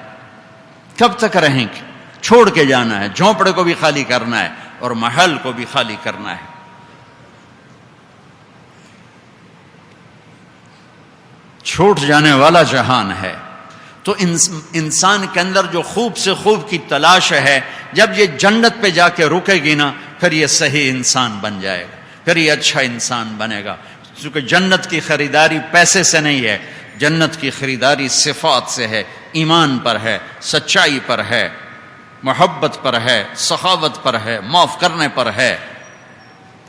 کب تک رہیں گے، چھوڑ کے جانا ہے، جھونپڑے کو بھی خالی کرنا ہے اور محل کو بھی خالی کرنا ہے۔ چھوٹ جانے والا جہان ہے، تو انسان کے اندر جو خوب سے خوب کی تلاش ہے، جب یہ جنت پہ جا کے رکے گی نا پھر یہ صحیح انسان بن جائے گا، پھر یہ اچھا انسان بنے گا، کیونکہ جنت کی خریداری پیسے سے نہیں ہے، جنت کی خریداری صفات سے ہے، ایمان پر ہے، سچائی پر ہے، محبت پر ہے، سخاوت پر ہے، معاف کرنے پر ہے،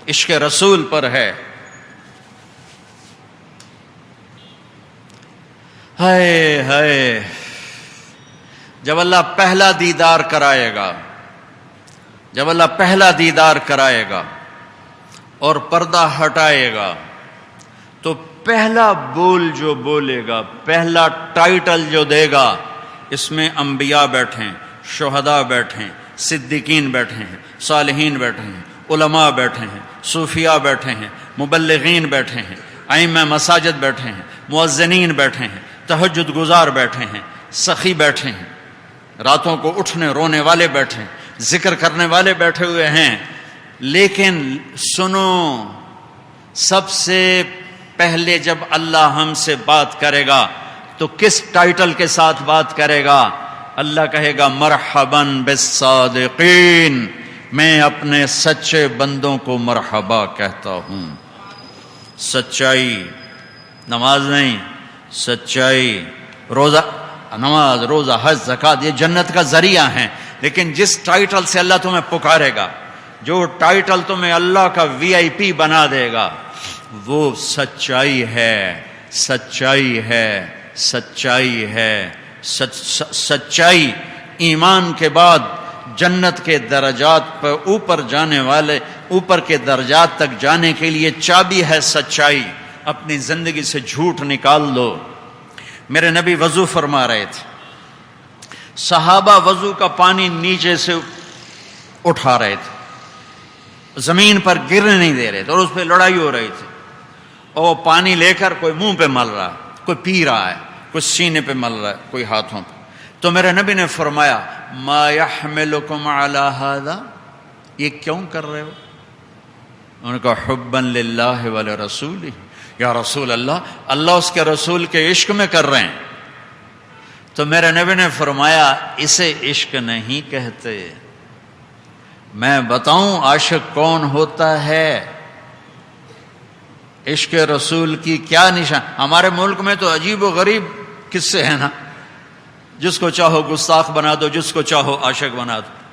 عشق رسول پر ہے۔ ہائے ہائے، جب اللہ پہلا دیدار کرائے گا، جب اللہ پہلا دیدار کرائے گا اور پردہ ہٹائے گا تو پہلا بول جو بولے گا، پہلا ٹائٹل جو دے گا، اس میں انبیاء بیٹھے ہیں، شہداء بیٹھے ہیں، صدیقین بیٹھے ہیں، صالحین بیٹھے ہیں، علماء بیٹھے ہیں، صوفیاء بیٹھے ہیں، مبلغین بیٹھے ہیں، ائمہ مساجد بیٹھے ہیں، مؤذنین بیٹھے ہیں، تہجد گزار بیٹھے ہیں، سخی بیٹھے ہیں، راتوں کو اٹھنے رونے والے بیٹھے ہیں، ذکر کرنے والے بیٹھے ہوئے ہیں۔ لیکن سنو، سب سے پہلے جب اللہ ہم سے بات کرے گا تو کس ٹائٹل کے ساتھ بات کرے گا؟ اللہ کہے گا مرحباً بالصادقین، میں اپنے سچے بندوں کو مرحبا کہتا ہوں۔ سچائی، نماز نہیں، سچائی، روزہ، نماز، روزہ، حج، زکوٰۃ، یہ جنت کا ذریعہ ہیں، لیکن جس ٹائٹل سے اللہ تمہیں پکارے گا، جو ٹائٹل تمہیں اللہ کا VIP بنا دے گا، وہ سچائی ہے، سچائی ہے، سچائی ہے، سچائی ایمان کے بعد جنت کے درجات پر اوپر جانے والے، اوپر کے درجات تک جانے کے لیے چابی ہے سچائی۔ اپنی زندگی سے جھوٹ نکال دو۔ میرے نبی وضو فرما رہے تھے، صحابہ وضو کا پانی نیچے سے اٹھا رہے تھے، زمین پر گرنے نہیں دے رہے تھے، اور اس پہ لڑائی ہو رہی تھی، اور پانی لے کر کوئی منہ پہ مل رہا، کوئی پی رہا ہے، کوئی سینے پہ مل رہا ہے، کوئی ہاتھوں پہ۔ تو میرے نبی نے فرمایا ما یحملکم علی ھذا، یہ کیوں کر رہے ہو؟ انہوں نے کہا حبا للہ ولرسولہ، یا رسول اللہ، اللہ اس کے رسول کے عشق میں کر رہے ہیں۔ تو میرے نبی نے فرمایا اسے عشق نہیں کہتے، میں بتاؤں عاشق کون ہوتا ہے؟ عشق رسول کی کیا نشان؟ ہمارے ملک میں تو عجیب و غریب قصے ہیں نا، جس کو چاہو گستاخ بنا دو، جس کو چاہو عاشق بنا دو۔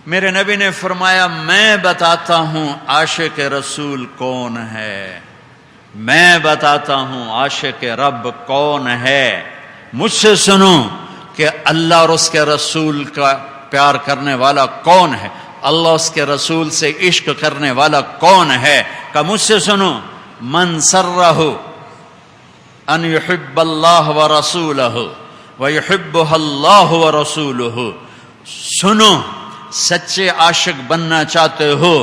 میرے نبی نے فرمایا میں بتاتا ہوں عاشق رسول کون ہے، میں بتاتا ہوں عاشق رب کون ہے، مجھ سے سنو کہ اللہ اور اس کے رسول کا پیار کرنے والا کون ہے، اللہ اس کے رسول سے عشق کرنے والا کون ہے؟ کہ مجھ سے سنو، من سرہ ان یحب اللہ ورسولہ وَيُحِبُّهَا اللَّهُ وَرَسُولُهُ. سنو، سچے عاشق بننا چاہتے ہو،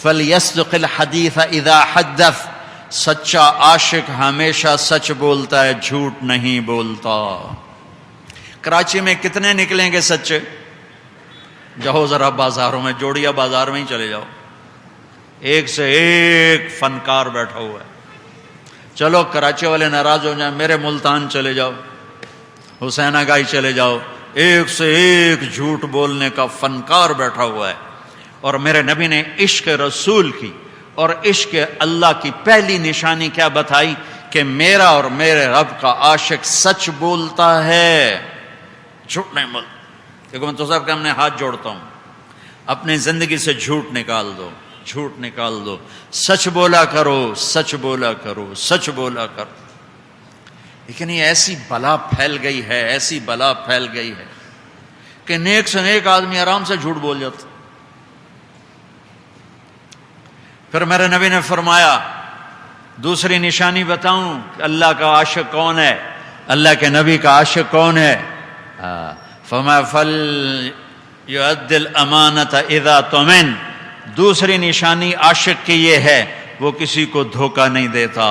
فَلْيَصْدِقِ الْحَدِيثَ إِذَا حَدَّثَ. سچا عاشق ہمیشہ سچ بولتا ہے، جھوٹ نہیں بولتا. کراچی میں کتنے نکلیں گے سچے؟ جاؤ ذرا بازاروں میں، جوڑیا بازار میں ہی چلے جاؤ، ایک سے ایک فنکار بیٹھا ہوا ہے. چلو کراچی والے ناراض ہو جائیں، میرے ملتان چلے جاؤ، حسین آگائی چلے جاؤ، ایک سے ایک جھوٹ بولنے کا فنکار بیٹھا ہوا ہے. اور میرے نبی نے عشق رسول کی اور عشق اللہ کی پہلی نشانی کیا بتائی؟ کہ میرا اور میرے رب کا عاشق سچ بولتا ہے، جھوٹ نہیں بولتا. دیکھو میں تو صاحب کہ ہم نے ہاتھ جوڑتا ہوں، اپنی زندگی سے جھوٹ نکال دو، جھوٹ نکال دو، سچ بولا کرو، سچ بولا کرو، سچ بولا کرو. لیکن یہ ایسی بلا پھیل گئی ہے، ایسی بلا پھیل گئی ہے کہ نیک سے نیک آدمی آرام سے جھوٹ بول جاتا. پھر میرے نبی نے فرمایا دوسری نشانی بتاؤں کہ اللہ کا عاشق کون ہے، اللہ کے نبی کا عاشق کون ہے؟ فرمایا فَلْيُؤَدِّ الْأَمَانَةَ إِذَا تُؤْمِنَ. دوسری نشانی عاشق کی یہ ہے، وہ کسی کو دھوکہ نہیں دیتا،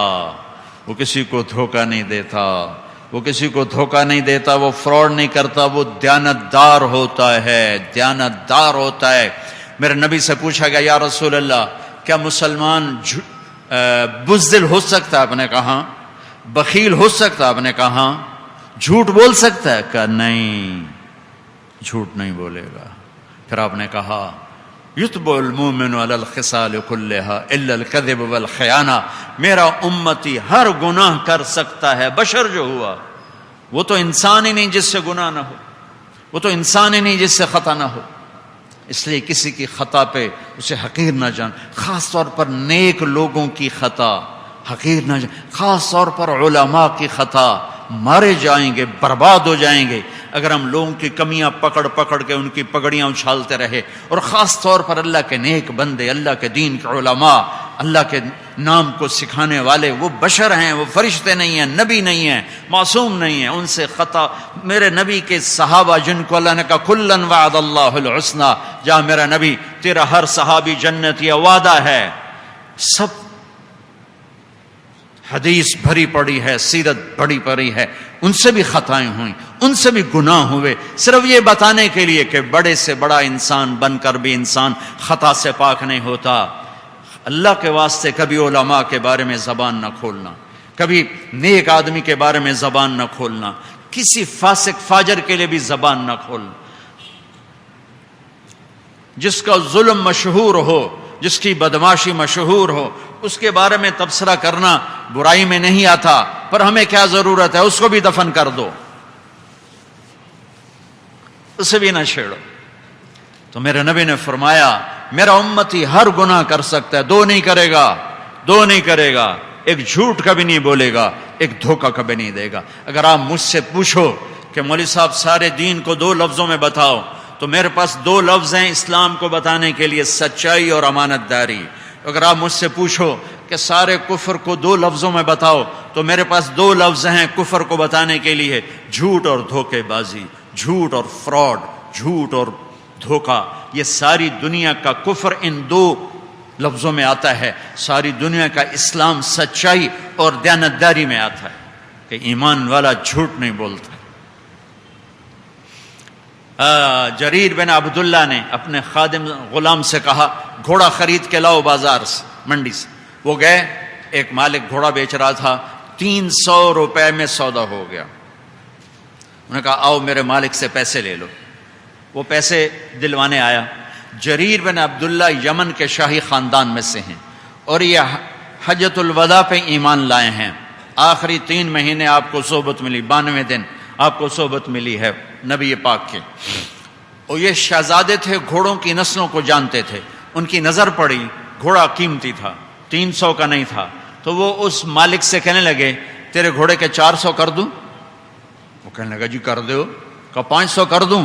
وہ کسی کو دھوکہ نہیں دیتا، وہ کسی کو دھوکہ نہیں دیتا، وہ فراڈ نہیں کرتا، وہ دیانتدار ہوتا ہے، دیانتدار ہوتا ہے. میرے نبی سے پوچھا گیا یا رسول اللہ کیا مسلمان بزدل ہو سکتا ہے؟ آپ نے کہا. بخیل ہو سکتا ہے؟ آپ نے کہا. جھوٹ بول سکتا ہے؟ کہا نہیں، جھوٹ نہیں بولے گا. پھر آپ نے کہا یتبع المؤمن علی الخصال کلھا الا الکذب والخیانہ. میرا امتی ہر گناہ کر سکتا ہے، بشر جو ہوا وہ تو انسان ہی نہیں جس سے گناہ نہ ہو، وہ تو انسان ہی نہیں جس سے خطا نہ ہو. اس لیے کسی کی خطا پہ اسے حقیر نہ جان، خاص طور پر نیک لوگوں کی خطا حقیر نہ جان، خاص طور پر علماء کی خطا. مارے جائیں گے، برباد ہو جائیں گے اگر ہم لوگوں کی کمیاں پکڑ پکڑ کے ان کی پگڑیاں اچھالتے رہے. اور خاص طور پر اللہ کے نیک بندے، اللہ کے دین کے علماء، اللہ کے نام کو سکھانے والے، وہ بشر ہیں، وہ فرشتے نہیں ہیں، نبی نہیں ہیں، معصوم نہیں ہیں، ان سے خطا. میرے نبی کے صحابہ جن کو اللہ نے کہا کلن وعد اللہ الحسنی، جہاں میرا نبی تیرا ہر صحابی جنت یہ وعدہ ہے، سب حدیث بھری پڑی ہے، سیرت بڑی پڑی ہے، ان سے بھی خطائیں ہوئیں، ان سے بھی گناہ ہوئے، صرف یہ بتانے کے لیے کہ بڑے سے بڑا انسان بن کر بھی انسان خطا سے پاک نہیں ہوتا. اللہ کے واسطے کبھی علماء کے بارے میں زبان نہ کھولنا، کبھی نیک آدمی کے بارے میں زبان نہ کھولنا، کسی فاسق فاجر کے لیے بھی زبان نہ کھولنا. جس کا ظلم مشہور ہو، جس کی بدماشی مشہور ہو، اس کے بارے میں تبصرہ کرنا برائی میں نہیں آتا، پر ہمیں کیا ضرورت ہے، اس کو بھی دفن کر دو، اسے بھی نہ چھیڑو. تو میرے نبی نے فرمایا میرا امتی ہر گناہ کر سکتا ہے، دو نہیں کرے گا، دو نہیں کرے گا، ایک جھوٹ کبھی نہیں بولے گا، ایک دھوکہ کبھی نہیں دے گا. اگر آپ مجھ سے پوچھو کہ مولوی صاحب سارے دین کو دو لفظوں میں بتاؤ، تو میرے پاس دو لفظ ہیں اسلام کو بتانے کے لیے، سچائی اور امانت داری. اگر آپ مجھ سے پوچھو کہ سارے کفر کو دو لفظوں میں بتاؤ، تو میرے پاس دو لفظ ہیں کفر کو بتانے کے لیے، جھوٹ اور دھوکے بازی، جھوٹ اور فراڈ، جھوٹ اور دھوکہ. یہ ساری دنیا کا کفر ان دو لفظوں میں آتا ہے. ساری دنیا کا اسلام سچائی اور دیانتداری میں آتا ہے کہ ایمان والا جھوٹ نہیں بولتا. جریر بن عبداللہ نے اپنے خادم غلام سے کہا گھوڑا خرید کے لاؤ بازار سے، منڈی سے. وہ گئے، ایک مالک گھوڑا بیچ رہا تھا، 300 روپے میں سودا ہو گیا. انہوں نے کہا آؤ میرے مالک سے پیسے لے لو. وہ پیسے دلوانے آیا. جریر بن عبداللہ یمن کے شاہی خاندان میں سے ہیں اور یہ حجۃ الوداع پہ ایمان لائے ہیں. آخری 3 مہینے آپ کو صحبت ملی، 92 دن آپ کو صحبت ملی ہے نبی پاک کے. اور یہ شہزادے تھے، گھوڑوں کی نسلوں کو جانتے تھے. ان کی نظر پڑی، گھوڑا قیمتی تھا، 300 کا نہیں تھا. تو وہ اس مالک سے کہنے لگے تیرے گھوڑے کے 400 کر دوں؟ وہ کہنے لگا جی کر دو. کہا 500 کر دوں؟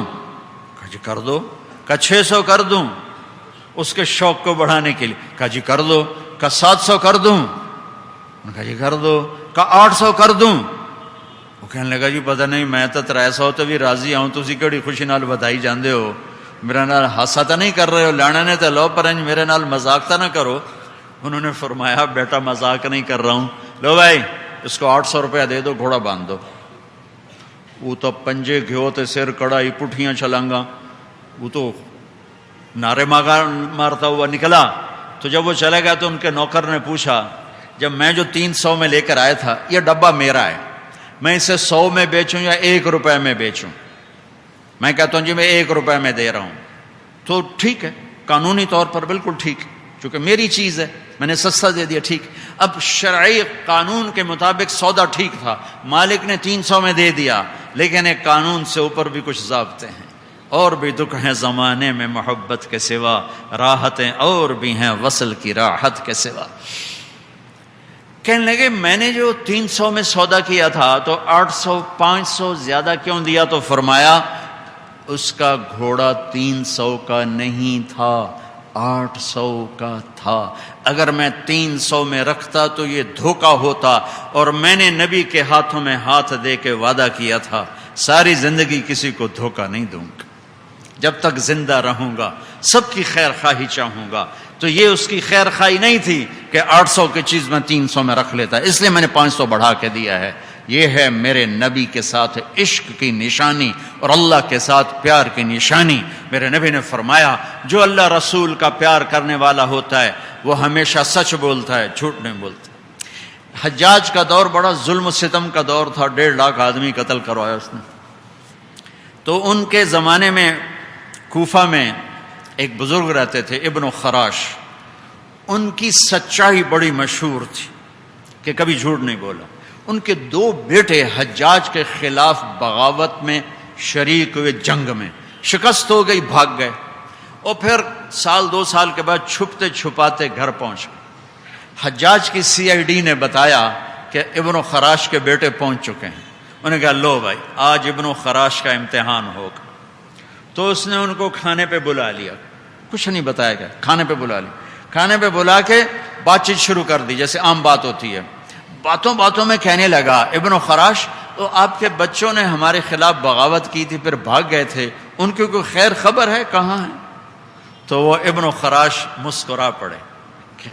کہا جی کر دو. کہا 600 کر دوں؟ اس کے شوق کو بڑھانے کے لیے. کہا جی کر دو. کہا 700 کر دوں؟ کہا جی کر دو. کہا 800 کر دوں؟ وہ کہنے لگا جی پتہ نہیں میں تو 300 تو بھی راضی ہوں، تسی کیڑی خوشی نال بدائی جاندے ہو، میرے نال ہاسا تو نہیں کر رہے ہو، لانا نے تو لو پرنج میرے نال مذاق تو نہ کرو۔ انہوں نے فرمایا بیٹا مذاق نہیں کر رہا ہوں، لو بھائی اس کو 800 روپیہ دے دو، گھوڑا باندھ دو۔ وہ تو پنجے گھیو تے سر کڑائی پٹھیاں چھلانگا، وہ تو نعرے مارتا ہوا نکلا۔ تو جب وہ چلے گیا تو ان کے نوکر نے پوچھا جب میں جو 300 میں لے کر آیا تھا یہ ڈبہ میرا ہے، میں اسے 100 میں بیچوں یا 1 روپے میں بیچوں؟ میں کہتا ہوں جی میں 1 روپے میں دے رہا ہوں۔ تو ٹھیک ہے، قانونی طور پر بالکل ٹھیک، چونکہ میری چیز ہے میں نے سستا دے دیا، ٹھیک۔ اب شرعی قانون کے مطابق سودا ٹھیک تھا، مالک نے 300 میں دے دیا، لیکن ایک قانون سے اوپر بھی کچھ ضابطے ہیں، اور بھی دکھ ہیں زمانے میں محبت کے سوا، راحتیں اور بھی ہیں وصل کی راحت کے سوا۔ کہنے لگے میں نے جو 300 میں سودا کیا تھا تو 800 500 زیادہ کیوں دیا؟ تو فرمایا اس کا گھوڑا 300 کا نہیں تھا، 800 کا تھا۔ اگر میں 300 میں رکھتا تو یہ دھوکہ ہوتا، اور میں نے نبی کے ہاتھوں میں ہاتھ دے کے وعدہ کیا تھا ساری زندگی کسی کو دھوکہ نہیں دوں گا، جب تک زندہ رہوں گا سب کی خیر خواہی چاہوں گا۔ تو یہ اس کی خیر خواہی نہیں تھی کہ 800 کی چیز میں 300 میں رکھ لیتا، اس لیے میں نے 500 بڑھا کے دیا ہے۔ یہ ہے میرے نبی کے ساتھ عشق کی نشانی اور اللہ کے ساتھ پیار کی نشانی۔ میرے نبی نے فرمایا جو اللہ رسول کا پیار کرنے والا ہوتا ہے وہ ہمیشہ سچ بولتا ہے، جھوٹ نہیں بولتا۔ حجاج کا دور بڑا ظلم و ستم کا دور تھا، 1.5 لاکھ آدمی قتل کروایا اس نے۔ تو ان کے زمانے میں کوفہ میں ایک بزرگ رہتے تھے ابن خراش، ان کی سچائی بڑی مشہور تھی کہ کبھی جھوٹ نہیں بولا۔ ان کے 2 بیٹے حجاج کے خلاف بغاوت میں شریک ہوئے، جنگ میں شکست ہو گئی، بھاگ گئے، اور پھر 2 سال کے بعد چھپتے چھپاتے گھر پہنچ گئے۔ حجاج کی CID نے بتایا کہ ابن خراش کے بیٹے پہنچ چکے ہیں۔ انہوں نے کہا لو بھائی آج ابن خراش کا امتحان ہوگا۔ تو اس نے ان کو کھانے پہ بلا لیا، کچھ نہیں بتایا گیا، کھانے پہ بلا لیا۔ کھانے پہ بلا کے بات چیت شروع کر دی جیسے عام بات ہوتی ہے۔ باتوں باتوں میں کہنے لگا ابن خراش تو آپ کے بچوں نے ہمارے خلاف بغاوت کی تھی پھر بھاگ گئے تھے، ان کی کوئی خیر خبر ہے، کہاں ہے؟ تو وہ ابن خراش مسکرا پڑے،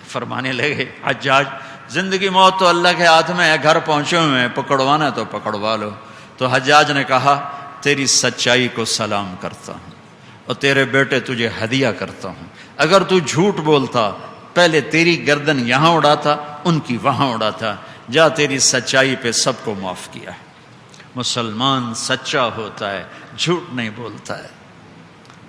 فرمانے لگے حجاج زندگی موت تو اللہ کے ہاتھ میں ہے، گھر پہنچے ہوئے ہیں، پکڑوانا تو پکڑوا لو۔ تو حجاج نے کہا تیری سچائی کو سلام کرتا ہوں اور تیرے بیٹے تجھے ہدیہ کرتا ہوں، اگر تو جھوٹ بولتا پہلے تیری گردن یہاں اڑاتا ان کی وہاں اڑاتا، جا تیری سچائی پہ سب کو معاف کیا ہے۔ مسلمان سچا ہوتا ہے، جھوٹ نہیں بولتا ہے،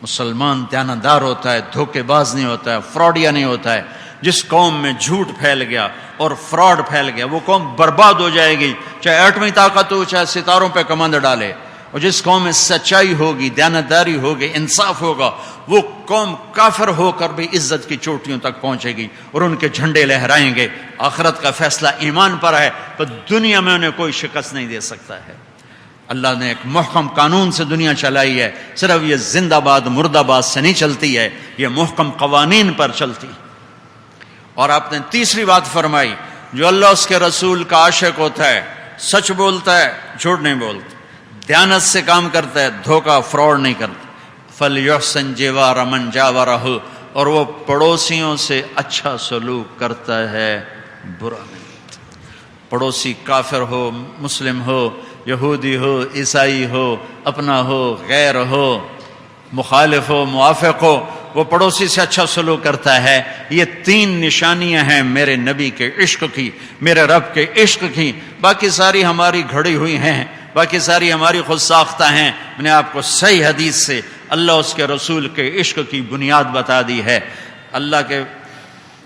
مسلمان دیانتدار ہوتا ہے، دھوکے باز نہیں ہوتا ہے، فراڈیا نہیں ہوتا ہے۔ جس قوم میں جھوٹ پھیل گیا اور فراڈ پھیل گیا وہ قوم برباد ہو جائے گی، چاہے ایٹمی طاقت ہو، چاہے ستاروں پہ کمند ڈالے۔ اور جس قوم میں سچائی ہوگی، دیانتداری ہوگی، انصاف ہوگا، وہ قوم کافر ہو کر بھی عزت کی چوٹیوں تک پہنچے گی اور ان کے جھنڈے لہرائیں گے۔ آخرت کا فیصلہ ایمان پر ہے تو دنیا میں انہیں کوئی شکست نہیں دے سکتا ہے۔ اللہ نے ایک محکم قانون سے دنیا چلائی ہے، صرف یہ زندہ باد مردہ باد سے نہیں چلتی ہے، یہ محکم قوانین پر چلتی۔ اور آپ نے تیسری بات فرمائی جو اللہ اس کے رسول کا عاشق ہوتا ہے سچ بولتا ہے، جھوٹ نہیں بولتا، دیانت سے کام کرتا ہے، دھوکہ فراڈ نہیں کرتا۔ فَلْيُحْسِنْ جِوَارَ مَنْ جَاوَرَهُ، اور وہ پڑوسیوں سے اچھا سلوک کرتا ہے، برا نہیں۔ پڑوسی کافر ہو، مسلم ہو، یہودی ہو، عیسائی ہو، اپنا ہو، غیر ہو، مخالف ہو، موافق ہو، وہ پڑوسی سے اچھا سلوک کرتا ہے۔ یہ 3 نشانیاں ہیں میرے نبی کے عشق کی، میرے رب کے عشق کی۔ باقی ساری ہماری گھڑی ہوئی ہیں، باقی ساری ہماری خود ساختہ ہیں۔ میں نے آپ کو صحیح حدیث سے اللہ اس کے رسول کے عشق کی بنیاد بتا دی ہے۔ اللہ کے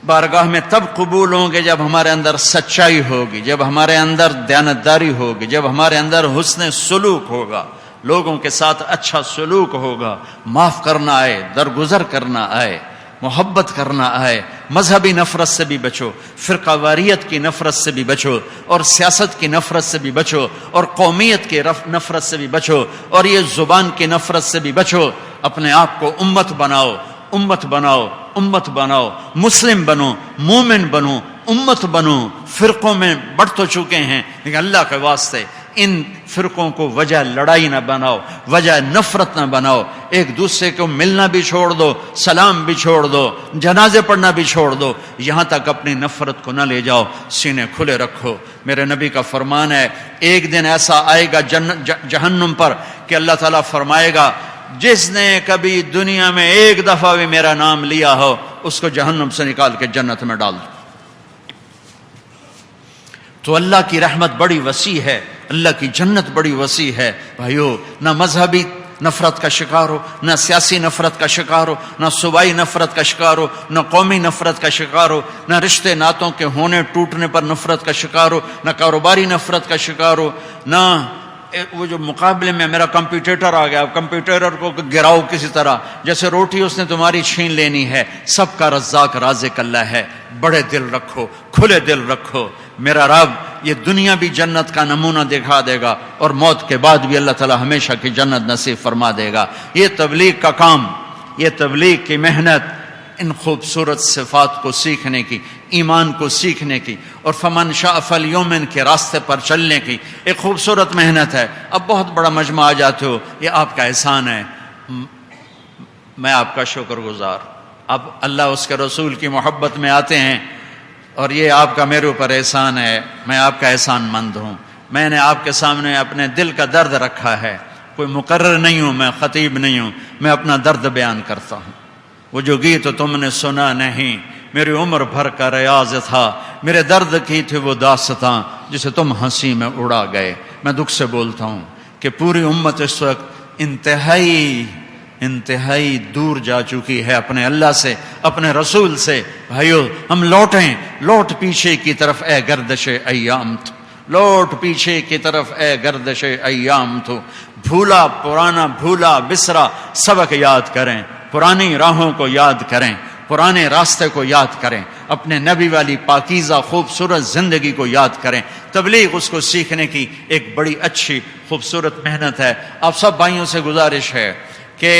بارگاہ میں تب قبول ہوں گے جب ہمارے اندر سچائی ہوگی، جب ہمارے اندر دیانتداری ہوگی، جب ہمارے اندر حسن سلوک ہوگا، لوگوں کے ساتھ اچھا سلوک ہوگا، معاف کرنا آئے، درگزر کرنا آئے، محبت کرنا آئے، مذہبی نفرت سے بھی بچو، فرقہ واریت کی نفرت سے بھی بچو، اور سیاست کی نفرت سے بھی بچو، اور قومیت کی نفرت سے بھی بچو، اور یہ زبان کی نفرت سے بھی بچو۔ اپنے آپ کو امت بناؤ، امت بناؤ، امت بناؤ، مسلم بنو، مومن بنو، امت بنو۔ فرقوں میں بڑھ تو چکے ہیں لیکن اللہ کے واسطے ان فرقوں کو وجہ لڑائی نہ بناؤ، وجہ نفرت نہ بناؤ، ایک دوسرے کو ملنا بھی چھوڑ دو، سلام بھی چھوڑ دو، جنازے پڑھنا بھی چھوڑ دو، یہاں تک اپنی نفرت کو نہ لے جاؤ، سینے کھلے رکھو۔ میرے نبی کا فرمان ہے ایک دن ایسا آئے گا جہنم پر کہ اللہ تعالیٰ فرمائے گا جس نے کبھی دنیا میں ایک دفعہ بھی میرا نام لیا ہو اس کو جہنم سے نکال کے جنت میں ڈال دو۔ تو اللہ کی رحمت بڑی وسیع ہے، اللہ کی جنت بڑی وسیع ہے بھائیو۔ نہ مذہبی نفرت کا شکار ہو، نہ سیاسی نفرت کا شکار ہو، نہ صوبائی نفرت کا شکار ہو، نہ قومی نفرت کا شکار ہو، نہ رشتے ناتوں کے ہونے ٹوٹنے پر نفرت کا شکار ہو، نہ کاروباری نفرت کا شکار ہو، نہ وہ جو مقابلے میں میرا کمپیٹیٹر آ گیا، کمپیٹیٹر کو گراؤ کسی طرح، جیسے روٹی اس نے تمہاری چھین لینی ہے۔ سب کا رزاق رازق اللہ ہے، بڑے دل رکھو، کھلے دل رکھو، میرا رب یہ دنیا بھی جنت کا نمونہ دکھا دے گا اور موت کے بعد بھی اللہ تعالی ہمیشہ کی جنت نصیب فرما دے گا۔ یہ تبلیغ کا کام، یہ تبلیغ کی محنت، ان خوبصورت صفات کو سیکھنے کی، ایمان کو سیکھنے کی اور فمن شاء فلیؤمن کے راستے پر چلنے کی ایک خوبصورت محنت ہے۔ اب بہت بڑا مجمع آ جاتے ہو، یہ آپ کا احسان ہے، میں آپ کا شکر گزار۔ اب اللہ اس کے رسول کی محبت میں آتے ہیں اور یہ آپ کا میرے اوپر احسان ہے، میں آپ کا احسان مند ہوں۔ میں نے آپ کے سامنے اپنے دل کا درد رکھا ہے، کوئی مقرر نہیں ہوں، میں خطیب نہیں ہوں، میں اپنا درد بیان کرتا ہوں۔ وہ جو گیت تم نے سنا نہیں، میری عمر بھر کا ریاض تھا، میرے درد کی تھی وہ داستاں جسے تم ہنسی میں اڑا گئے۔ میں دکھ سے بولتا ہوں کہ پوری امت اس وقت انتہائی دور جا چکی ہے اپنے اللہ سے، اپنے رسول سے۔ بھائیو ہم لوٹ پیچھے کی طرف اے گردش ایام تو، لوٹ پیچھے کی طرف اے گردش ایام تو، پرانا بھولا بسرا سبق یاد کریں، پرانی راہوں کو یاد کریں، پرانے راستے کو یاد کریں، اپنے نبی والی پاکیزہ خوبصورت زندگی کو یاد کریں۔ تبلیغ اس کو سیکھنے کی ایک بڑی اچھی خوبصورت محنت ہے۔ آپ سب بھائیوں سے گزارش ہے کہ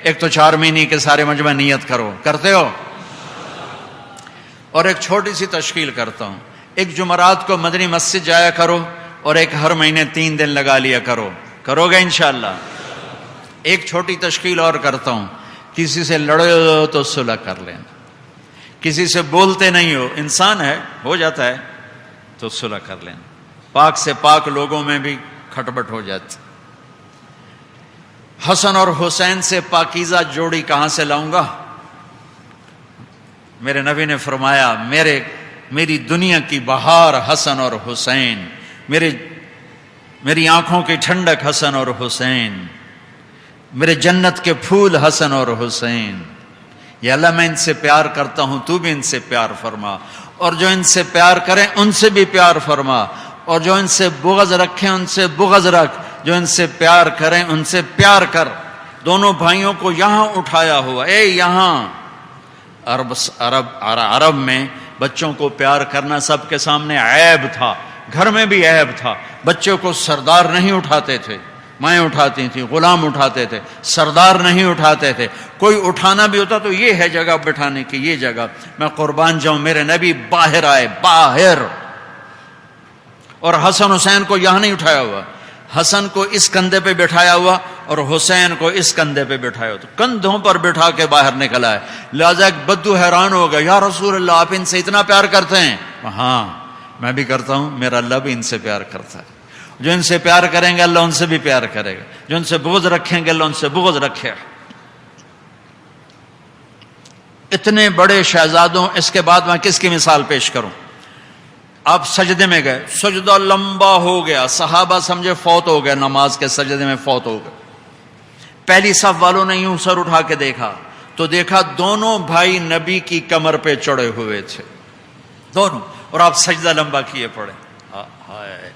ایک تو 4 مہینے کے سارے مجمع نیت کرو، کرتے ہو؟ اور ایک چھوٹی سی تشکیل کرتا ہوں، ایک جمعرات کو مدنی مسجد جایا کرو اور ایک ہر مہینے 3 دن لگا لیا کرو، کرو گے انشاءاللہ؟ ایک چھوٹی تشکیل اور کرتا ہوں، کسی سے لڑے ہو تو صلح کر لینا، کسی سے بولتے نہیں ہو، انسان ہے ہو جاتا ہے، تو صلح کر لینا۔ پاک سے پاک لوگوں میں بھی کھٹپٹ ہو جاتی۔ حسن اور حسین سے پاکیزہ جوڑی کہاں سے لاؤں گا؟ میرے نبی نے فرمایا میری دنیا کی بہار حسن اور حسین، میری آنکھوں کی ٹھنڈک حسن اور حسین، میرے جنت کے پھول حسن اور حسین۔ یا اللہ میں ان سے پیار کرتا ہوں، تو بھی ان سے پیار فرما، اور جو ان سے پیار کریں ان سے بھی پیار فرما، اور جو ان سے بغض رکھیں ان سے بغض رکھ، جو ان سے پیار کریں ان سے پیار کر۔ دونوں بھائیوں کو یہاں اٹھایا ہوا، یہاں عرب میں بچوں کو پیار کرنا سب کے سامنے عیب تھا، گھر میں بھی عیب تھا، بچوں کو سردار نہیں اٹھاتے تھے، مائیں اٹھاتی تھیں، غلام اٹھاتے تھے، سردار نہیں اٹھاتے تھے۔ کوئی اٹھانا بھی ہوتا تو یہ ہے جگہ بٹھانے کی، یہ جگہ، میں قربان جاؤں میرے نبی باہر آئے، باہر، اور حسن حسین کو یہاں نہیں اٹھایا ہوا، حسن کو اس کندھے پہ بٹھایا ہوا اور حسین کو اس کندھے پہ بٹھایا ہوا، تو کندھوں پر بٹھا کے باہر نکلا ہے۔ لہذا ایک بدو حیران ہو گیا، یا رسول اللہ آپ ان سے اتنا پیار کرتے ہیں؟ ہاں میں بھی کرتا ہوں، میرا اللہ بھی ان سے پیار کرتا ہے۔ جو ان سے پیار کریں گے اللہ ان سے بھی پیار کرے گا، جو ان سے بغض رکھیں گے اللہ ان سے بغض رکھے گا۔ اتنے بڑے شہزادوں، اس کے بعد میں کس کی مثال پیش کروں؟ آپ سجدے میں گئے، سجدہ لمبا ہو گیا، صحابہ سمجھے فوت ہو گئے، نماز کے سجدے میں فوت ہو گئے۔ پہلی صف والوں نے یوں سر اٹھا کے دیکھا تو دیکھا دونوں بھائی نبی کی کمر پہ چڑھے ہوئے تھے، دونوں، اور آپ سجدہ لمبا کیے پڑے۔ ہائے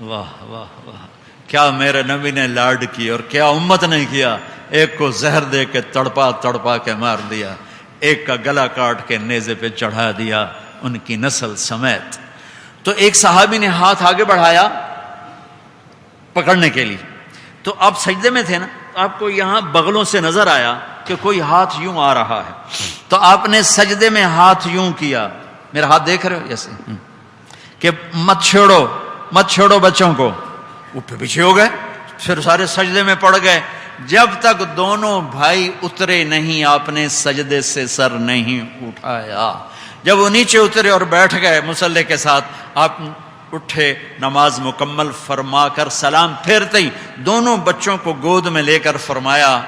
واہ واہ واہ، کیا میرے نبی نے لاڈ کی اور کیا امت نے کیا۔ ایک کو زہر دے کے تڑپا کے مار دیا، ایک کا گلا کاٹ کے نیزے پہ چڑھا دیا ان کی نسل سمیت۔ تو ایک صحابی نے ہاتھ آگے بڑھایا پکڑنے کے لیے، تو آپ سجدے میں تھے نا، آپ کو یہاں بغلوں سے نظر آیا کہ کوئی ہاتھ یوں آ رہا ہے، تو آپ نے سجدے میں ہاتھ یوں کیا، میرا ہاتھ دیکھ رہے ہو جیسے، کہ مت چھوڑو بچوں کو، وہ پیچھے ہو گئے، پھر سارے سجدے میں پڑ گئے. جب تک دونوں بھائی اترے نہیں آپ نے سجدے سے سر نہیں اٹھایا. جب وہ نیچے اترے اور بیٹھ گئے مصلی کے ساتھ، آپ اٹھے، نماز مکمل فرما کر سلام پھیرتے ہی دونوں بچوں کو گود میں لے کر فرمایا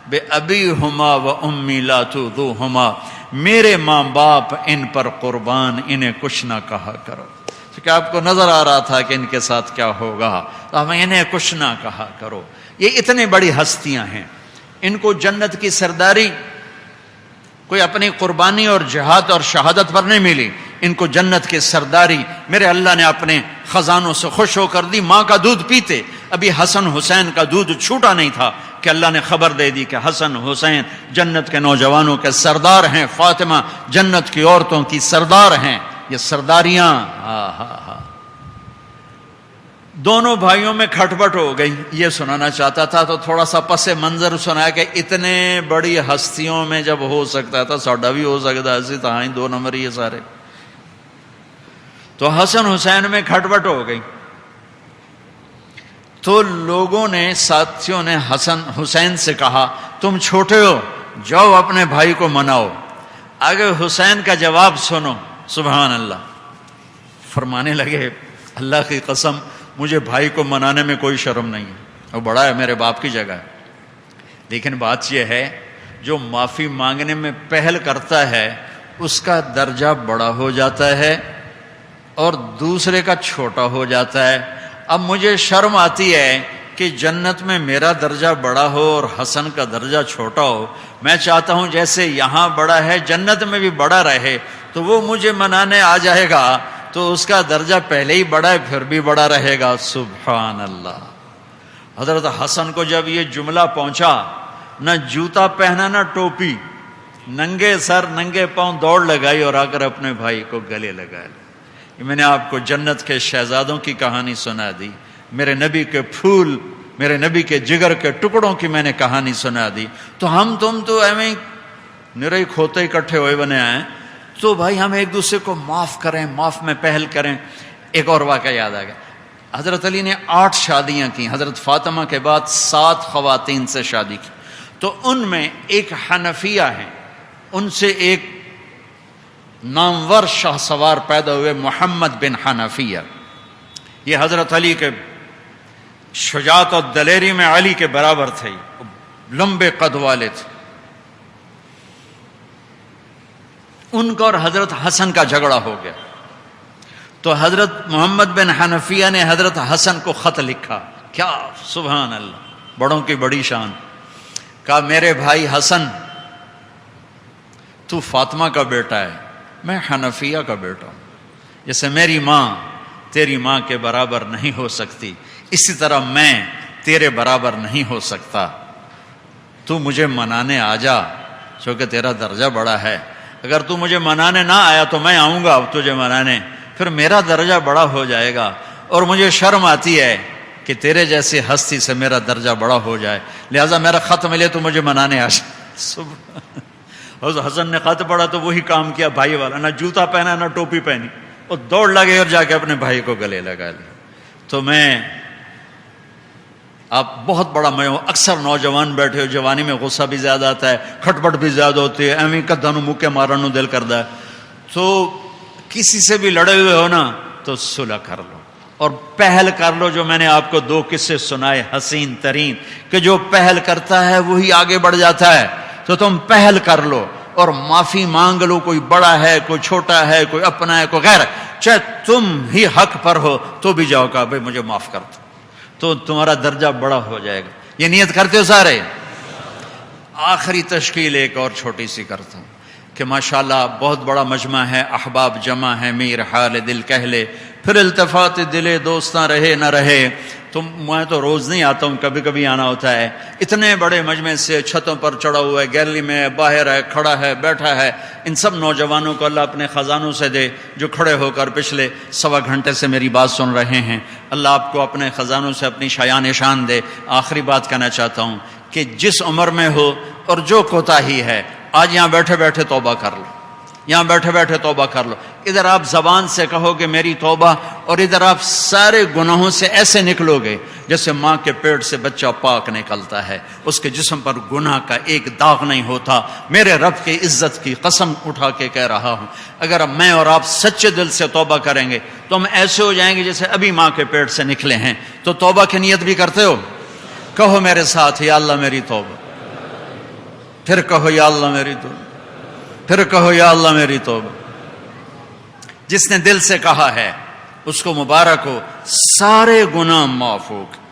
بے ابی ہما و امی لا تؤذوہما، میرے ماں باپ ان پر قربان، انہیں کچھ نہ کہا کرو. کہ آپ کو نظر آ رہا تھا کہ ان کے ساتھ کیا ہوگا، تو ہمیں انہیں کچھ نہ کہا کرو. یہ اتنی بڑی ہستیاں ہیں، ان کو جنت کی سرداری کوئی اپنی قربانی اور جہاد اور شہادت پر نہیں ملی، ان کو جنت کی سرداری میرے اللہ نے اپنے خزانوں سے خوش ہو کر دی. ماں کا دودھ پیتے، ابھی حسن حسین کا دودھ چھوٹا نہیں تھا کہ اللہ نے خبر دے دی کہ حسن حسین جنت کے نوجوانوں کے سردار ہیں، فاطمہ جنت کی عورتوں کی سردار ہیں. یہ سرداریاں دونوں بھائیوں میں کھٹپٹ ہو گئی. یہ سنانا چاہتا تھا تو تھوڑا سا پس منظر سنا کہ اتنے بڑی ہستیوں میں جب ہو سکتا تھا ساڈا بھی ہو سکتا ہے، اسی طرح ہی 2 نمبر یہ سارے. تو حسن حسین میں کھٹپٹ ہو گئی. تو لوگوں نے، ساتھیوں نے حسن حسین سے کہا تم چھوٹے ہو، جاؤ اپنے بھائی کو مناؤ. آگے حسین کا جواب سنو. سبحان اللہ. فرمانے لگے اللہ کی قسم مجھے بھائی کو منانے میں کوئی شرم نہیں ہے، وہ بڑا ہے، میرے باپ کی جگہ ہے. لیکن بات یہ ہے جو معافی مانگنے میں پہل کرتا ہے اس کا درجہ بڑا ہو جاتا ہے اور دوسرے کا چھوٹا ہو جاتا ہے. اب مجھے شرم آتی ہے کہ جنت میں میرا درجہ بڑا ہو اور حسن کا درجہ چھوٹا ہو. میں چاہتا ہوں جیسے یہاں بڑا ہے جنت میں بھی بڑا رہے. تو وہ مجھے منانے آ جائے گا تو اس کا درجہ پہلے ہی بڑا ہے، پھر بھی بڑا رہے گا. سبحان اللہ. حضرت حسن کو جب یہ جملہ پہنچا، نہ جوتا پہنا نہ ٹوپی، ننگے سر ننگے پاؤں دوڑ لگائی اور آ کر اپنے بھائی کو گلے لگا. میں نے آپ کو جنت کے شہزادوں کی کہانی سنا دی، میرے نبی کے پھول، میرے نبی کے جگر کے ٹکڑوں کی میں نے کہانی سنا دی. تو ہم تم تو ایویں نرے کھوتے اکٹھے ہوئے بنے آئے. تو بھائی ہم ایک دوسرے کو معاف کریں، معاف میں پہل کریں. ایک اور واقعہ یاد آ گیا. حضرت علی نے 8 شادیاں کی، حضرت فاطمہ کے بعد 7 خواتین سے شادی کی. تو ان میں ایک حنفیہ ہیں، ان سے ایک نامور شاہ سوار پیدا ہوئے محمد بن حنفیہ. یہ حضرت علی کے شجاعت اور دلیری میں علی کے برابر تھے، لمبے قد والے تھے. ان کا اور حضرت حسن کا جھگڑا ہو گیا. تو حضرت محمد بن حنفیہ نے حضرت حسن کو خط لکھا. کیا سبحان اللہ، بڑوں کی بڑی شان. کہا میرے بھائی حسن، تو فاطمہ کا بیٹا ہے، میں حنفیہ کا بیٹا ہوں. جیسے میری ماں تیری ماں کے برابر نہیں ہو سکتی، اسی طرح میں تیرے برابر نہیں ہو سکتا. تو مجھے منانے آ جا، چونکہ تیرا درجہ بڑا ہے. اگر تو مجھے منانے نہ آیا تو میں آؤں گا تجھے منانے، پھر میرا درجہ بڑا ہو جائے گا. اور مجھے شرم آتی ہے کہ تیرے جیسی ہستی سے میرا درجہ بڑا ہو جائے، لہٰذا میرا خط ملے تو مجھے منانے آ جائے. حضرت حسن نے خط پڑھا تو وہی کام کیا بھائی والا، نہ جوتا پہنا نہ ٹوپی پہنی، اور دوڑ لگے اور جا کے اپنے بھائی کو گلے لگا لیا. تو آپ بہت بڑا میں ہوں، اکثر نوجوان بیٹھے ہو، جوانی میں غصہ بھی زیادہ آتا ہے، کھٹپٹ بھی زیادہ ہوتی ہے، ایویں کدھانو مکے مارن دل کرتا ہے. تو کسی سے بھی لڑے ہوئے ہو نا تو صلح کر لو اور پہل کر لو. جو میں نے آپ کو 2 قصے سنائے حسین ترین، کہ جو پہل کرتا ہے وہی آگے بڑھ جاتا ہے. تو تم پہل کر لو اور معافی مانگ لو. کوئی بڑا ہے، کوئی چھوٹا ہے، کوئی اپنا ہے، کوئی غیر، چاہے تم ہی حق پر ہو تو بھی جاؤ کہا بھائی مجھے معاف کر دو، تو تمہارا درجہ بڑا ہو جائے گا. یہ نیت کرتے ہو سارے؟ آخری تشکیل ایک اور چھوٹی سی کرتا ہوں کہ ماشاءاللہ بہت بڑا مجمع ہے، احباب جمع ہے، میر حال دل کہہ لے، پھر التفات دلے دوستاں رہے نہ رہے. میں تو روز نہیں آتا ہوں، کبھی کبھی آنا ہوتا ہے. اتنے بڑے مجمع سے چھتوں پر چڑھا ہوا ہے، گیلری میں، باہر ہے، کھڑا ہے، بیٹھا ہے. ان سب نوجوانوں کو اللہ اپنے خزانوں سے دے جو کھڑے ہو کر پچھلے 1.25 گھنٹے سے میری بات سن رہے ہیں. اللہ آپ کو اپنے خزانوں سے اپنی شایان شان دے. آخری بات کہنا چاہتا ہوں کہ جس عمر میں ہو اور جو کوتاہی ہے، آج یہاں بیٹھے بیٹھے توبہ کر لو. یہاں بیٹھے بیٹھے توبہ کر لو. ادھر آپ زبان سے کہو گے میری توبہ، اور ادھر آپ سارے گناہوں سے ایسے نکلو گے جیسے ماں کے پیٹ سے بچہ پاک نکلتا ہے، اس کے جسم پر گناہ کا ایک داغ نہیں ہوتا. میرے رب کی عزت کی قسم اٹھا کے کہہ رہا ہوں، اگر میں اور آپ سچے دل سے توبہ کریں گے تو ہم ایسے ہو جائیں گے جیسے ابھی ماں کے پیٹ سے نکلے ہیں. تو توبہ کی نیت بھی کرتے ہو؟ کہو میرے ساتھ، یا اللہ میری توبہ. پھر کہو یا اللہ میری توبہ. پھر کہو یا اللہ میری توبہ. جس نے دل سے کہا ہے اس کو مبارک ہو، سارے گناہ معاف ہو گئے.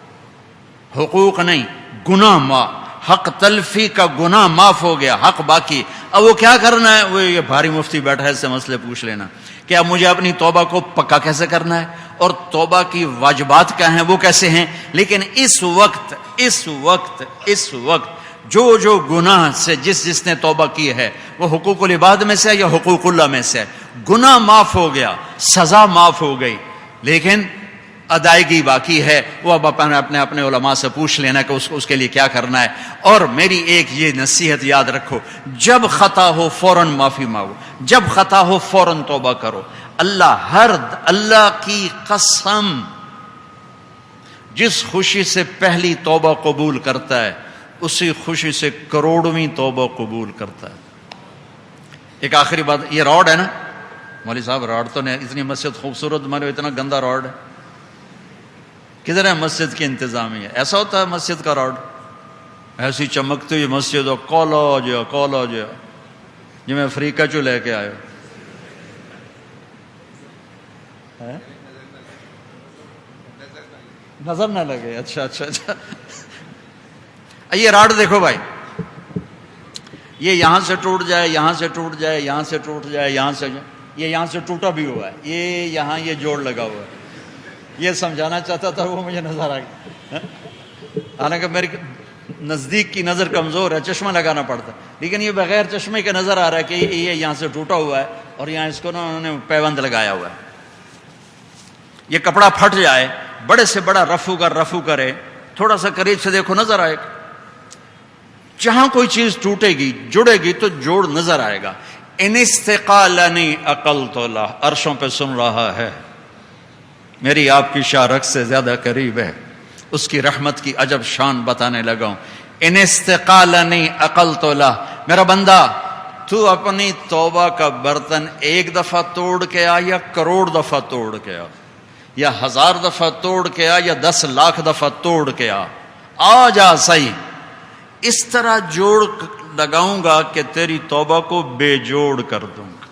حقوق نہیں، گناہ معاف. حق تلفی کا گناہ معاف ہو گیا، حق باقی. اب وہ کیا کرنا ہے؟ وہ یہ بھاری مفتی بیٹھا ہے، اس سے مسئلے پوچھ لینا کہ اب مجھے اپنی توبہ کو پکا کیسے کرنا ہے، اور توبہ کی واجبات کیا ہیں، وہ کیسے ہیں. لیکن اس وقت جو گناہ سے جس نے توبہ کی ہے وہ حقوق العباد میں سے ہے یا حقوق اللہ میں سے ہے. گناہ معاف ہو گیا، سزا معاف ہو گئی، لیکن ادائیگی باقی ہے. وہ اب اپنے علماء سے پوچھ لینا کہ اس کے لیے کیا کرنا ہے. اور میری ایک یہ نصیحت یاد رکھو، جب خطا ہو فوراً معافی مانگو، جب خطا ہو فوراً توبہ کرو. اللہ کی قسم، جس خوشی سے پہلی توبہ قبول کرتا ہے اسی خوشی سے کروڑویں توبہ قبول کرتا ہے. ایک آخری بات، یہ راڈ ہے نا مولوی صاحب، راڈ تو نہیں، اتنی مسجد خوبصورت مارے، اتنا گندا راڈ ہے. کدھر ہے مسجد کی انتظامیہ؟ ایسا ہوتا ہے مسجد کا راڈ، ایسی چمکتی ہوئی مسجد ہو، کالج جی میں افریقہ چو لے کے آئے نظر نہ لگے. اچھا یہ راڈ دیکھو بھائی، یہ یہاں سے ٹوٹ جائے، یہاں سے ٹوٹ جائے، یہاں سے ٹوٹ جائے، یہاں سے ٹوٹا بھی ہوا ہے، یہاں یہ جوڑ لگا ہوا ہے. یہ سمجھانا چاہتا تھا، وہ مجھے نظر آ گیا. حالانکہ میری نزدیک کی نظر کمزور ہے، چشمہ لگانا پڑتا، لیکن یہ بغیر چشمے کے نظر آ رہا ہے کہ یہ یہاں سے ٹوٹا ہوا ہے اور یہاں اس کو نا انہوں نے پیوند لگایا ہوا ہے. یہ کپڑا پھٹ جائے، بڑے سے بڑا رفو کرے، تھوڑا سا قریب سے دیکھو نظر آئے گا. جہاں کوئی چیز ٹوٹے گی جڑے گی تو جوڑ نظر آئے گا. ان استقالنی عقلت اللہ، عرشوں پہ سن رہا ہے، میری آپ کی شارک سے زیادہ قریب ہے، اس کی رحمت کی عجب شان بتانے لگا ہوں. ان استقالنی عقلت اللہ، میرا بندہ تو اپنی توبہ کا برتن ایک دفعہ توڑ کے آ یا کروڑ دفعہ توڑ کے آ، یا 1000 دفعہ توڑ کے آ یا 10 لاکھ دفعہ توڑ کے آ جا صحیح. اس طرح جوڑ لگاؤں گا کہ تیری توبہ کو بے جوڑ کر دوں گا.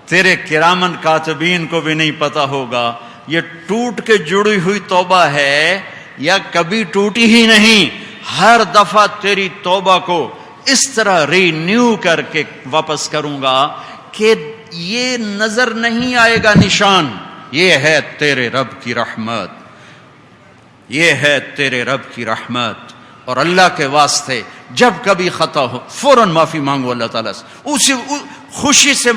تیرے کرامن کاتبین کو بھی نہیں پتا ہوگا یہ ٹوٹ کے جڑی ہوئی توبہ ہے یا کبھی ٹوٹی ہی نہیں. ہر دفعہ تیری توبہ کو اس طرح رینیو کر کے واپس کروں گا کہ یہ نظر نہیں آئے گا نشان. یہ ہے تیرے رب کی رحمت، یہ ہے تیرے رب کی رحمت. اور اللہ کے واسطے جب کبھی خطا ہو فوراً معافی مانگو اللہ تعالیٰ سے، اسی خوشی سے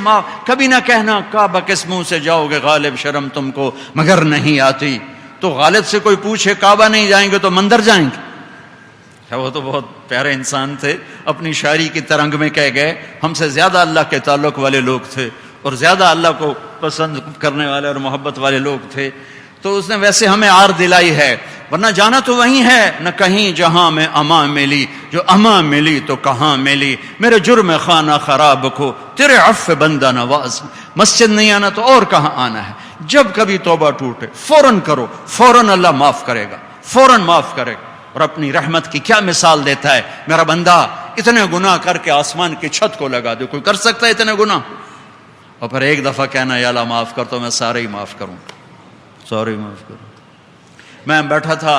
کبھی نہ کہنا کعبہ کس منہ سے جاؤ گے غالب، شرم تم کو مگر نہیں آتی. تو غالب سے کوئی پوچھے کعبہ نہیں جائیں گے تو مندر جائیں گے؟ وہ تو بہت پیارے انسان تھے، اپنی شاعری کی ترنگ میں کہہ گئے ہم سے زیادہ اللہ کے تعلق والے لوگ تھے اور زیادہ اللہ کو پسند کرنے والے اور محبت والے لوگ تھے. تو اس نے ویسے ہمیں آر دلائی ہے، ورنہ جانا تو وہیں ہے. نہ کہیں جہاں میں اما ملی، جو اما ملی تو کہاں ملی. میرے جرم خانہ خراب کو تیرے عفو بندہ نواز، مسجد نہیں آنا تو اور کہاں آنا ہے. جب کبھی توبہ ٹوٹے فوراً کرو، فوراً اللہ معاف کرے گا، فوراً معاف کرے گا. اور اپنی رحمت کی کیا مثال دیتا ہے، میرا بندہ اتنے گناہ کر کے آسمان کی چھت کو لگا دے. کوئی کر سکتا ہے اتنے گناہ؟ اور پھر ایک دفعہ کہنا یا اللہ معاف کر، تو میں سارے ہی معاف کروں، سوری معاف کروں. میں بیٹھا تھا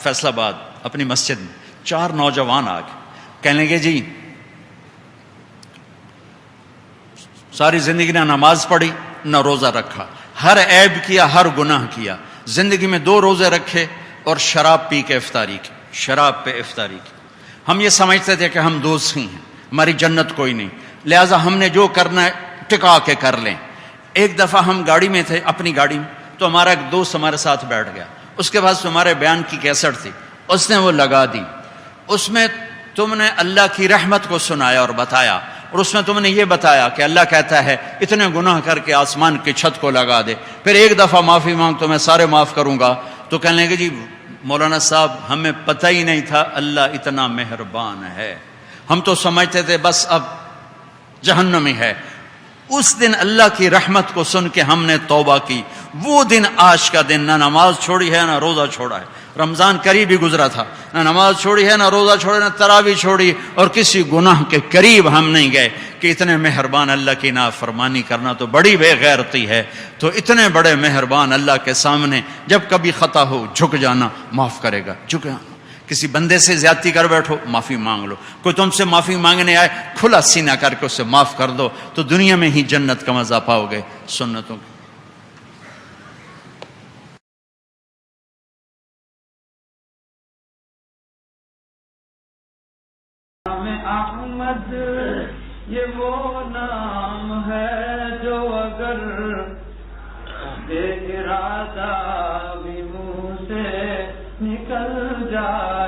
فیصل آباد اپنی مسجد میں، 4 نوجوان آ کے کہنے لگے جی ساری زندگی نہ نماز پڑھی نہ روزہ رکھا، ہر عیب کیا، ہر گناہ کیا، زندگی میں 2 روزے رکھے اور شراب پی کے افطاری کی، شراب پہ افطاری کی. ہم یہ سمجھتے تھے کہ ہم دوست ہی ہیں، ہماری جنت کوئی نہیں، لہٰذا ہم نے جو کرنا ہے ٹکا کے کر لیں. ایک دفعہ ہم گاڑی میں تھے، اپنی گاڑی میں، تو ہمارا ایک دوست ہمارے ساتھ بیٹھ گیا. اس کے پاس تمہارے بیان کی کیسٹ تھی، اس نے وہ لگا دی. اس میں تم نے اللہ کی رحمت کو سنایا اور بتایا، اور اس میں تم نے یہ بتایا کہ اللہ کہتا ہے اتنے گناہ کر کے آسمان کی چھت کو لگا دے، پھر ایک دفعہ معافی مانگ تو میں سارے معاف کروں گا، تو کہنے لگے جی مولانا صاحب ہمیں پتہ ہی نہیں تھا اللہ اتنا مہربان ہے، ہم تو سمجھتے تھے بس اب جہنم ہی ہے۔ اس دن اللہ کی رحمت کو سن کے ہم نے توبہ کی، وہ دن آج کا دن، نہ نماز چھوڑی ہے نہ روزہ چھوڑا ہے، رمضان قریب ہی گزرا تھا، نہ نماز چھوڑی ہے نہ روزہ چھوڑے نہ تراویح چھوڑی، اور کسی گناہ کے قریب ہم نہیں گئے کہ اتنے مہربان اللہ کی نافرمانی کرنا تو بڑی بے غیرتی ہے۔ تو اتنے بڑے مہربان اللہ کے سامنے جب کبھی خطا ہو جھک جانا، معاف کرے گا، جھک جانا۔ کسی بندے سے زیادتی کر بیٹھو، معافی مانگ لو، کوئی تم سے معافی مانگنے آئے کھلا سینہ کر کے اسے معاف کر دو، تو دنیا میں ہی جنت کا مزہ پاؤ گے سنتوں کی۔ احمد یہ وہ نام ہے جو اگر بے ارادہ بھی منہ سے نکل جائے